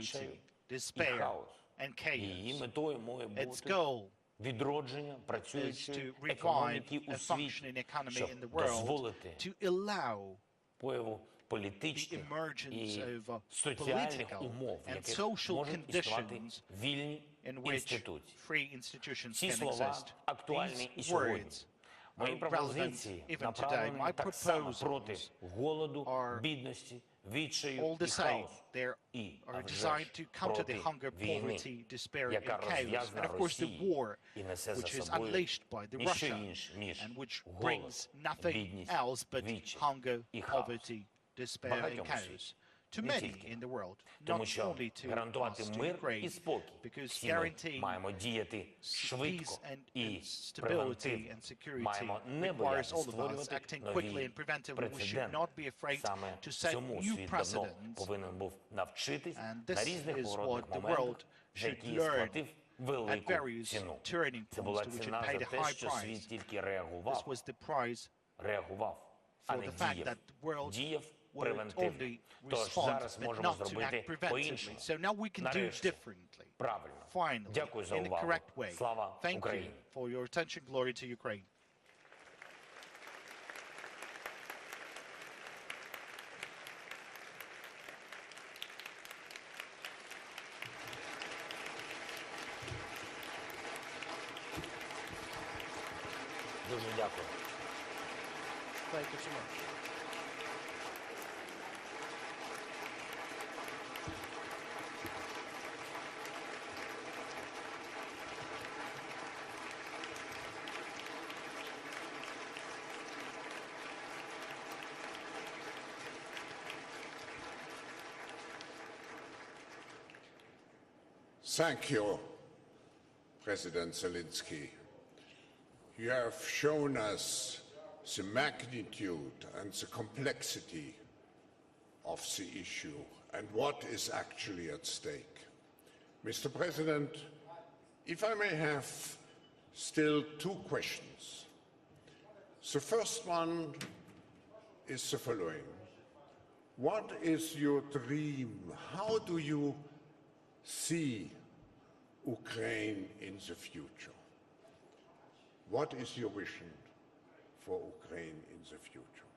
instability, despair, and
Її
chaos.
метою має
Its
бути
goal
відродження
is
працюючої
to revive
економіки
a
у світі,
functioning economy
щоб
in the world,
дозволити
to allow
появу
the
політичних
emergence
і
of
соціальних
political
умов, в
and
яких
social
можуть існувати
conditions
вільні
in which
інституції.
free institutions
Ці
can
слова
exist.
актуальні і
These
сьогодні.
words
Мої
are relevant
пропозиції
even today.
направлені
My
так само проти
proposals
голоду,
are
бідності,
all the same, they are designed to counter the hunger, poverty, despair, and chaos, and of course the war, which is unleashed by the Russia, and which brings nothing else but hunger, poverty, despair, and chaos to many in the world, not only to us, to Ukraine, because guaranteeing peace and stability and security requires all of us acting quickly and preventively. We should not be afraid to set new precedents, and this is what the world should learn at various turning points to which it paid a high price. This was the price for the fact that the world will only respond, but not to act preventively. So now we can do it differently, finally, in the correct way. Thank you for your attention. Glory to Ukraine.
Дуже дякую.
Thank you so much.
Thank you, President Zelenskyy. You have shown us the magnitude and the complexity of the issue and what is actually at stake. Mr. President, if I may have still two questions. The first one is the following. What is your dream? How do you see Ukraine in the future? What is your vision for Ukraine in the future?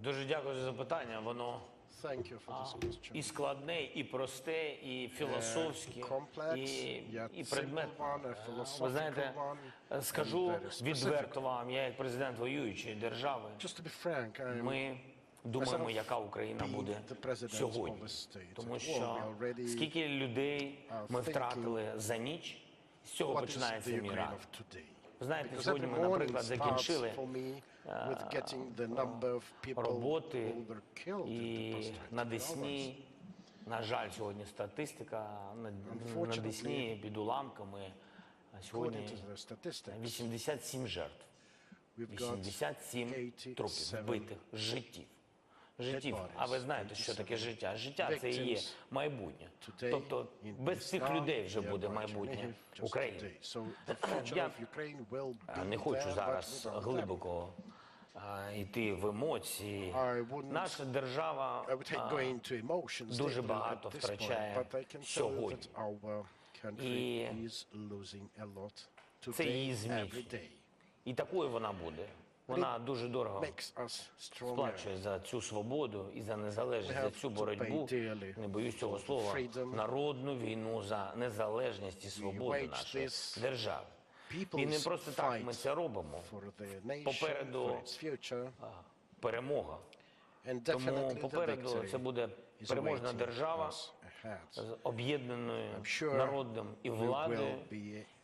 Дуже дякую за запитання. Воно і складне, і просте, і філософське, і предметне. Ви знаєте, скажу відверто вам, я як президент воюючої держави, ми думаємо, яка Україна буде сьогодні. Тому що скільки людей ми втратили за ніч, з цього починається мій ранок. Ви знаєте, сьогодні ми, наприклад, закінчили роботи і на Десні, на жаль, сьогодні статистика, на Десні під уламками сьогодні 87 жертв, 87 трупів, вбитих життів. А ви знаєте, що таке життя? Життя – це і є майбутнє. Тобто без цих людей вже буде майбутнє України. Я не хочу зараз глибоко йти в емоції. Наша держава дуже багато втрачає сьогодні. І це її зміцнює. І такою вона буде. Вона дуже дорого сплачує за цю свободу і за незалежність, за цю боротьбу, не боюсь цього слова, народну війну за незалежність і свободу нашої держави. І не просто так ми це робимо. Попереду перемога. Тому попереду це буде переможна держава з об'єднаною народом і владою.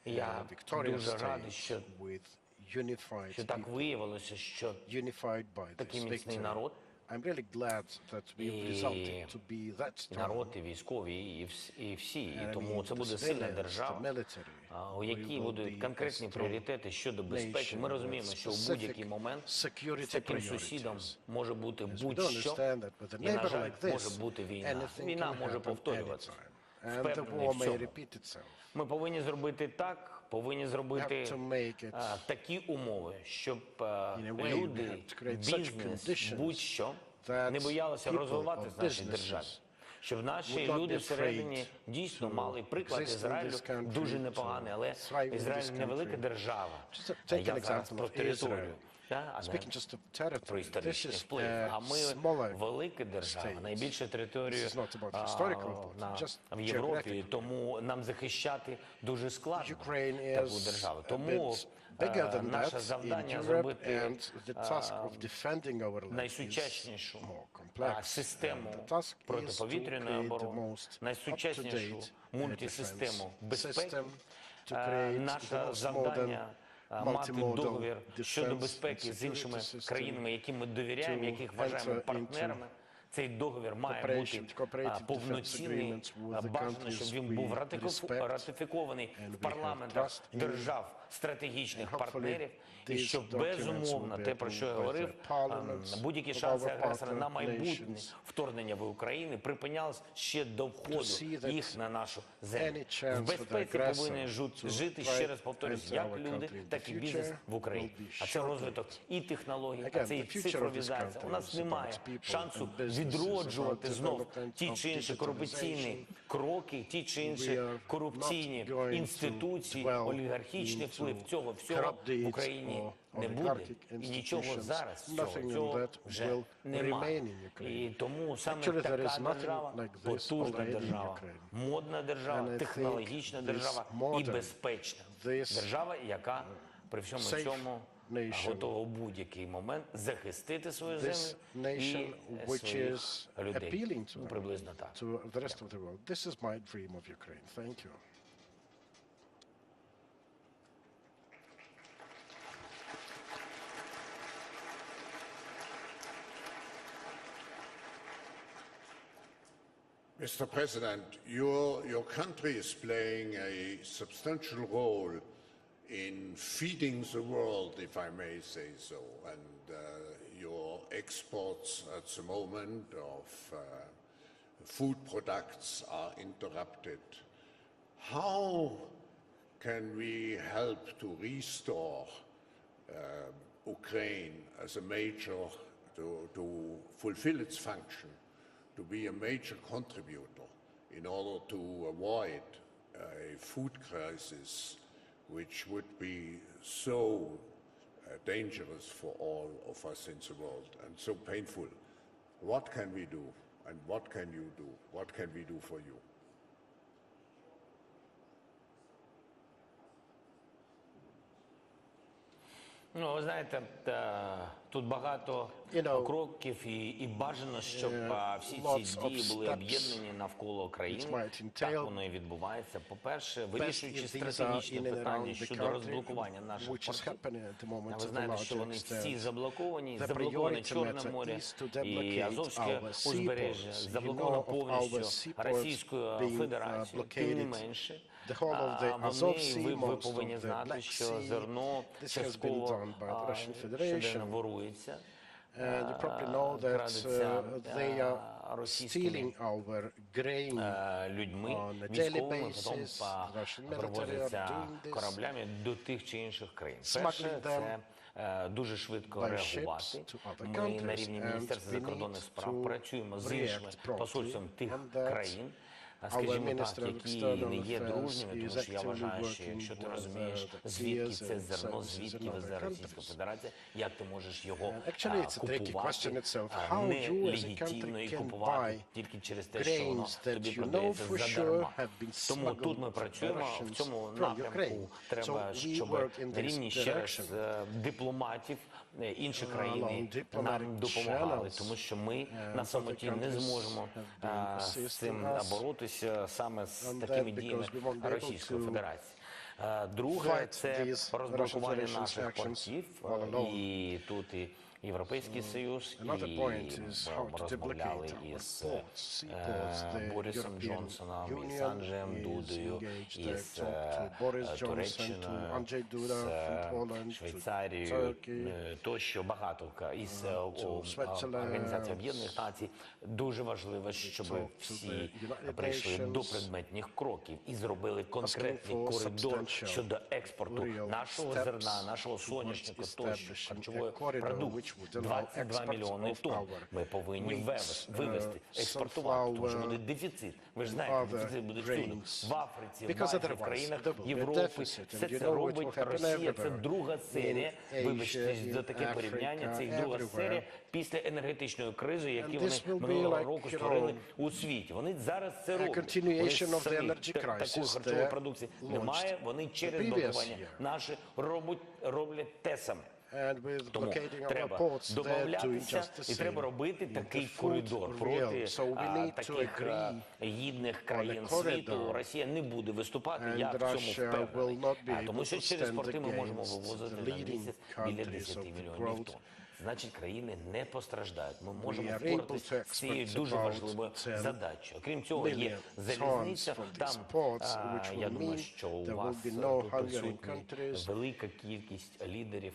Я дуже радий, що так виявилося, що такий міцний народ, і народ, і військові, і всі. І тому це буде сильна держава, у якій будуть конкретні пріоритети щодо безпеки. Ми розуміємо, що в будь-який момент з таким сусідом може бути будь-що, і, на жаль, може бути війна. Війна може повторюватися. Впевнений в цьому. Ми повинні зробити так, повинні зробити такі умови, щоб люди, бізнес, будь-що не боялися розвиватися в нашій державі. Щоб наші люди всередині дійсно мали приклад Ізраїлю дуже непоганий, але Ізраїль невелика держава. Я зараз про територію.
Speaking just of
про
territory, this
історичний
is
вплив. А
a
ми
smaller
велика держава,
state.
найбільша територія
This is not about historical, but just
в Європі,
geographically.
тому нам захищати дуже складно
Ukraine
таку
is
державу.
a
Тому
bit bigger than
наше
that in
завдання
Europe,
зробити
and the task of defending our land is
найсучаснішу
more complex.
систему
And the task is to
протиповітряної
create the
оборони,
most
найсучаснішу
up-to-date
мультисистему
defense
безпеки.
system, to create the
Наше
most
завдання мати
multimodal
договір щодо
defense
безпеки
and
з іншими
security system,
країнами, яким ми довіряємо,
to
яких вважаємо
enter
партнерами. Цей договір має бути повноцінний, бажано, щоб він був ратифікований в парламентах держав стратегічних партнерів, і щоб безумовно, те, про що я говорив, будь-які шанси агресора на майбутнє вторгнення в Україну припинялись ще до входу їх на нашу землю. В безпеці повинні жити, ще раз повторюсь, як люди, так і бізнес в Україні. А це розвиток і технологій, а це і цифровізація. У нас немає шансу відроджувати знов ті чи інші корупційні кроки, ті чи інші корупційні інституції, олігархічний вплив. Цього всього в Україні не буде. І нічого зараз цього вже немає. І тому саме така держава, потужна держава, модна держава, технологічна держава і безпечна держава, яка при всьому цьому готова у будь-який момент захистити свою землю і своїх людей. Приблизно так.
This is my dream of Ukraine. Thank you.
Mr. President, your country is playing a substantial role in feeding the world, if I may say so, and your exports at the moment of food products are interrupted. How can we help to restore Ukraine as a major, to fulfill its function, to be a major contributor in order to avoid a food crisis which would be so dangerous for all of us in the world and so painful? What can we do, and what can you do? What can we do for you?
Ну, ви знаєте, тут багато кроків і бажано, щоб всі ці дії були об'єднані навколо України. Так воно і відбувається. По-перше, вирішуючи стратегічне питання щодо розблокування наших портів. Ви знаєте, що вони всі заблоковані. Заблоковане Чорне море і Азовське узбережжя. Заблоковано повністю Російською Федерацією. Тим не менше, ви повинні знати, що зерно частково щоденно ворується, крадеться російськими людьми, військовими, потім привозиться кораблями до тих чи інших країн. Перше, це дуже швидко реагувати. Ми на рівні Міністерства закордонних справ працюємо з іншими посольствами тих країн, скажімо так, які не є дружніми, тому що я вважаю, що якщо ти розумієш, звідки це зерно, звідки везе Російська Федерація, як ти можеш його купувати нелегітимно і купувати тільки через те, що воно тобі продається задарма. Тому тут ми працюємо, в цьому напрямку треба, щоб на рівні ще раз дипломатів інші країни нам допомагали, тому що ми на самоті не зможемо з цим боротися саме з такими діями Російської Федерації. Друге, це розблокування наших портів, і тут і Європейський Союз, і ми розмовляли із Борисом Джонсоном, із Анджеєм Дудою, із Туреччиною, з Швейцарією, тощо багато, із Організацією Об'єднаних Націй. Дуже важливо, щоб всі прийшли до предметних кроків і зробили конкретний коридор щодо експорту нашого зерна, нашого соняшника, тощо, харчової продукції.
would allow
22
exports
мільйони
of
тонн
our
ми повинні
wheat,
вивезти, експортувати, тому що буде
sunflower,
дефіцит. Ви ж знаєте,
other
дефіцит буде всюди.
grains.
В Африці, в
Because
Азії, в
otherwise
країнах
there will be a
Європи.
deficit,
Все
and you
це
know it
робить
will happen
Росія. Це
everywhere.
друга серія,
In
вибачте
Asia,
за
in
таке порівняння, це і
Africa,
друга
everywhere.
серія після енергетичної кризи, яку
And
вони
this will be
минулого
like,
року
you
створили
know,
у світі. Вони зараз це
a
роблять.
continuation
Вони
of the
самі
energy
такої
crisis
харчової
they
продукції
launched
немає, вони через
the previous
блокування
year.
наші роблять те саме.
And with
Тому
blockading our
треба
ports, they're doing
домовлятися
just the
і треба
same.
робити
With
такий
the food
коридор
realm.
проти
So we need to
таких
agree
гідних
on a
країн
corridor.
світу. Росія не буде виступати,
And
я в цьому
Russia
впевнений.
will not be
Тому
able
що
to
через
stand
порти ми можемо
against
вивозити
the
на
leading
місяць біля
countries
10
of the
мільйонів
world.
тонн. Значить, країни не постраждають. Ми
We
можемо
are able
впоратися
to
з цією
export
дуже
about
важливою
10
задачею. Крім цього, є
million
залізниця.
tons from
Там,
these ports, which
я
will
думаю,
mean
що у
there
вас
will be no
тут
Hungarian
присутні
countries.
велика кількість лідерів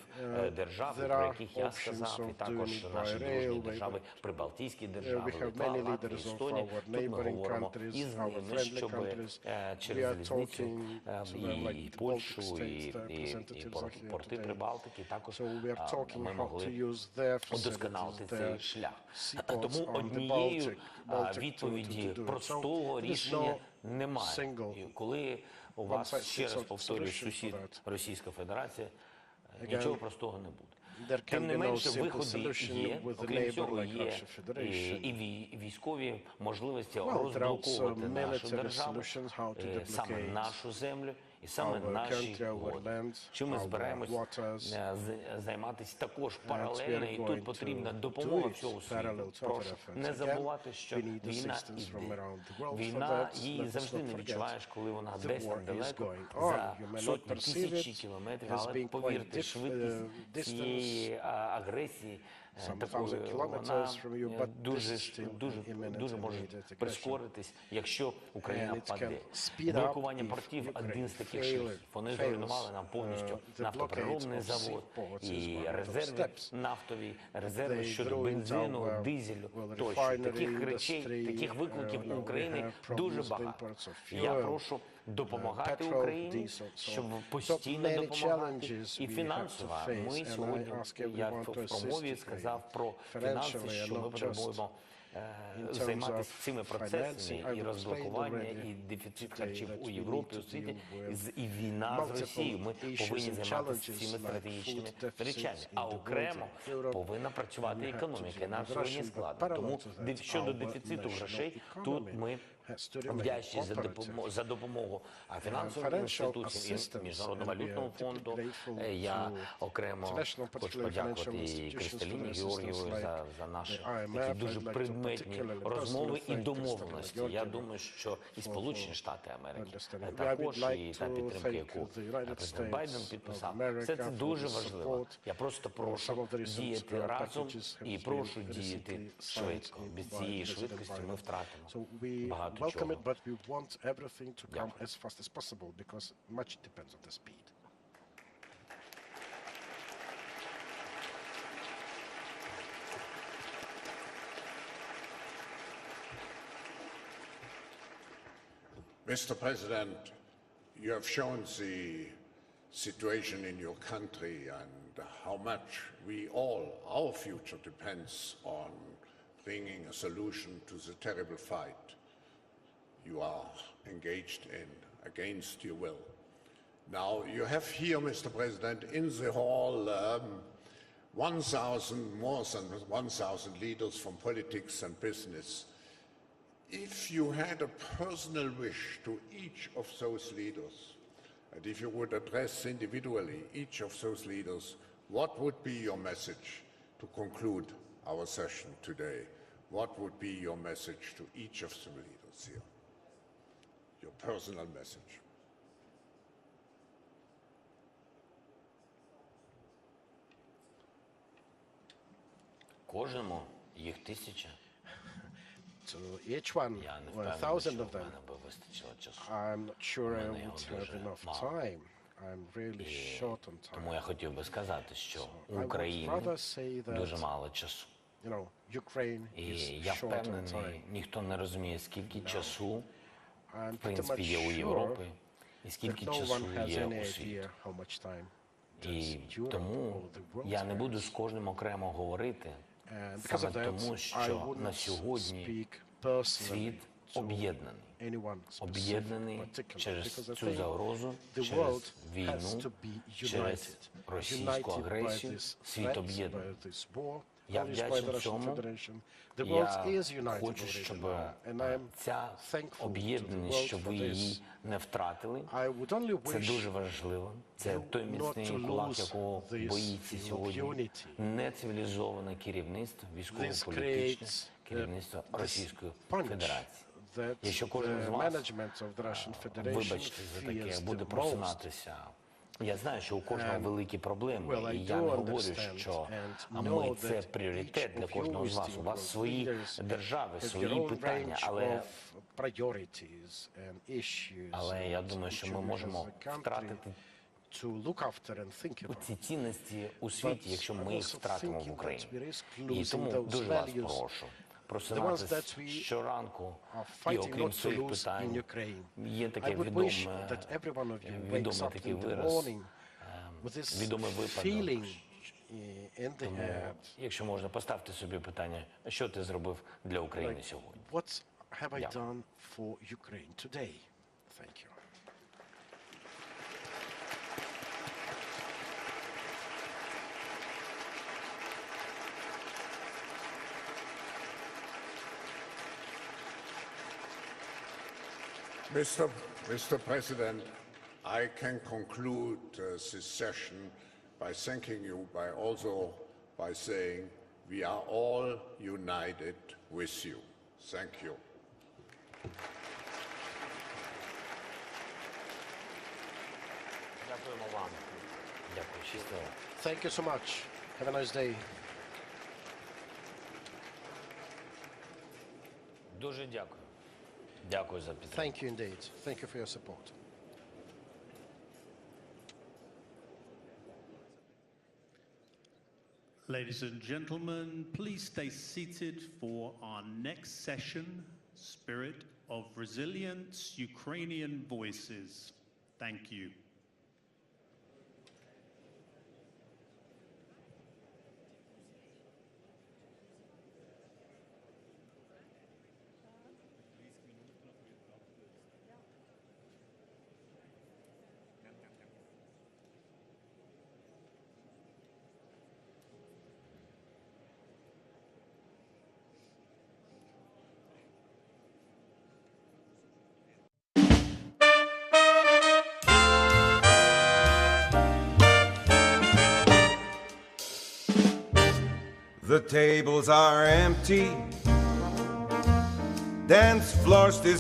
держав,
There
про
are
яких я
options
сказав, і
of
також
doing it
наші
by
дружні
railway.
держави, прибалтійські держави,
We have
Литва,
many
Латвія,
leaders of
Естонія.
our
Тут ми
neighboring
говоримо
countries,
із
our
ними,
friendly
щоб
countries. We
через
are
залізницю
talking to them like
і
the
Польщу,
Baltic
і
states, their representatives are here
порти
today.
Прибалтики, також
So we are talking
ми
how to
могли
use their facilities,
удосконалити цей
their
шлях.
seaports
Тому
on the
однією
Baltic
відповіді
to do it.
простого
So there is
рішення
no
немає.
single
І коли у вас,
one-size
ще раз
fits-all
повторюю,
solution for
сусід
that.
Російська Федерація,
Again,
нічого простого не буде.
there can
Тим не
be no
менше,
simple
виходи
solution
є,
with a
окрім
neighbor
цього,
like
є
Russia Federation.
і військові можливості
Well, there are also
розблоковувати нашу
military
державу,
solutions how to
саме
deblocate
нашу землю і саме
our
наші
country, our
води.
land,
Чим ми
our
збираємось
waters.
займатися також
we
паралельно,
are
і
going
тут потрібна
to
допомога
do it
всього
parallel
світу.
to other
Прошу
efforts.
не
Again,
забувати, що
we need
війна
assistance from
іде.
around the world for
Війна,
that.
її
Let us
завжди
not
не
forget.
відчуваєш, коли вона
The
десь
war
там
is
далеко,
going on.
за
You may not
сотні
perceive
тисячі
it
кілометрів,
as
але
being
повірте,
quite
швидкість цієї агресії
some
такої,
1,000
вона
kilometers from you, but this
дуже,
is still imminent
дуже
and
може
immediate aggression.
прискоритись, якщо Україна
And it can
впаде.
speed up
Блокування
if
портів
Ukraine
один з таких
fails.
шляхів. Вони зруйнували нам повністю
The
нафтопереробний
blockade of
завод
seaports is
і
one of those
резерви
steps.
нафтові, резерви
They
щодо
ruined
бензину,
our,
дизелю
well,
тощо.
refinery
Таких речей,
industry,
таких викликів у
we
України
have
дуже
problems with
багато.
imports of
Я
fuel,
прошу допомагати
petrol,
Україні,
diesel,
щоб
so
постійно
many
допомагати.
challenges
І
we have
фінансово.
to face,
Ми
and I
сьогодні,
ask
я
everyone to
в промові
assist
сказав про
financially
фінанси,
and
що ми
not
потребуємо
in
займатися
terms
цими
of
процесами
financing.
і
I
розблокування,
explained
і дефіцит
today
харчів
that
у
we
Європі,
need
у
to
світі,
deal with
і війна з Росією. Ми
multiple
повинні
issues and
займатися
challenges
цими
like
стратегічними
food deficits
речами.
in
А
the
окремо
world, in Europe,
повинна працювати
we have to
економіка.
deal
І нам
with
сьогодні
Russia, but
складно.
parallel
Тому
to that,
щодо
our
дефіциту
national
грошей, тут
economy
ми
has to remain
вдячні
cooperative.
за допомогу фінансовим
Financial
інституціям і
assistance,
Міжнародного
and we are
валютного
deeply
фонду.
grateful
Я
to
окремо
international,
хочу
particularly
подякувати
financial
і
institutions
Кристаліні
for their
Георгієвої
assistance,
за наші
the IMF.
такі дуже
I'd like to
предметні
particularly
розмови
personally
і
thank
домовленості.
Christalina
Я
Georgieva
думаю, що і Сполучені Штати Америки
understanding. I
також,
would like
і та
to
підтримка,
thank
яку
the United
президент
States
Байден
of
підписав.
America
Все це
for
дуже
the
важливо.
support.
Я просто
Some
прошу
of the recent
діяти разом
packages have
і
been
прошу
recently
діяти
signed
швидко. Без
by
цієї
President
швидкості ми
Biden.
втратимо
So we
багато
welcome
чого.
it, but we want everything to come
Дякую.
as fast as possible because much depends on the speed.
Mr. President, you have shown the situation in your country and how much our future depends on bringing a solution to the terrible fight you are engaged in against your will. Now, you have here, Mr. President, in the hall, more than 1,000 leaders from politics and business. If you had a personal wish to each of those leaders, and if you would address individually each of those leaders, what would be your message to conclude our session today? What would be your message to each of the leaders here? Your personal message.
Кожному їх 1000.
To each one,
Я не
1,000
впевнений,
of
що в
them,
мене би вистачило часу.
I'm not sure I
мене його
would have
дуже
enough
мало.
time. I'm really short on time.
Тому я хотів би сказати, що у
I would
України
rather say that,
дуже мало часу.
you know, Ukraine
І
is
я
short on
впевнений,
time.
ніхто не розуміє, скільки часу,
I'm
в
pretty
принципі,
much
є у
sure
Європи, і
that
скільки
no
часу
one has
є
any
у світі.
idea how much time
І тому я не буду з кожним окремо говорити, саме тому, що на сьогодні світ об'єднаний через цю загрозу, через війну, через російську агресію, світ об'єднаний. Я вдячний цьому. Я хочу, щоб ця об'єднаність, щоб ви її не втратили. Це дуже важливо. Це той міцний кулак, якого боїться сьогодні нецивілізоване керівництво, військово-політичне керівництво Російської Федерації. Якщо кожен з вас, вибачте за таке, буде просинатися, я знаю, що у кожного великі проблеми, і я не говорю, що ми – це пріоритет для кожного з вас. У вас свої держави, свої питання, але я думаю, що ми можемо втратити ці цінності у світі, якщо ми їх втратимо в Україні. І тому дуже вас прошу просинатися щоранку, і окрім цих питань, є таке відомий такий вираз, відомий випадок. Тому, якщо можна, поставте собі питання, що ти зробив для України сьогодні? Дякую.
Mr. President, I can conclude this session by thanking you, by saying we are all united with you. Thank you.
Дякуємо вам. Дякую. Щасливо.
Thank you so much. Have a nice day.
Дуже дякую. Дякую за підтримку.
Thank you indeed. Thank you for your support.
Ladies and gentlemen, please stay seated for our next session, Spirit of Resilience, Ukrainian Voices. Thank you.
The tables are empty, dance floors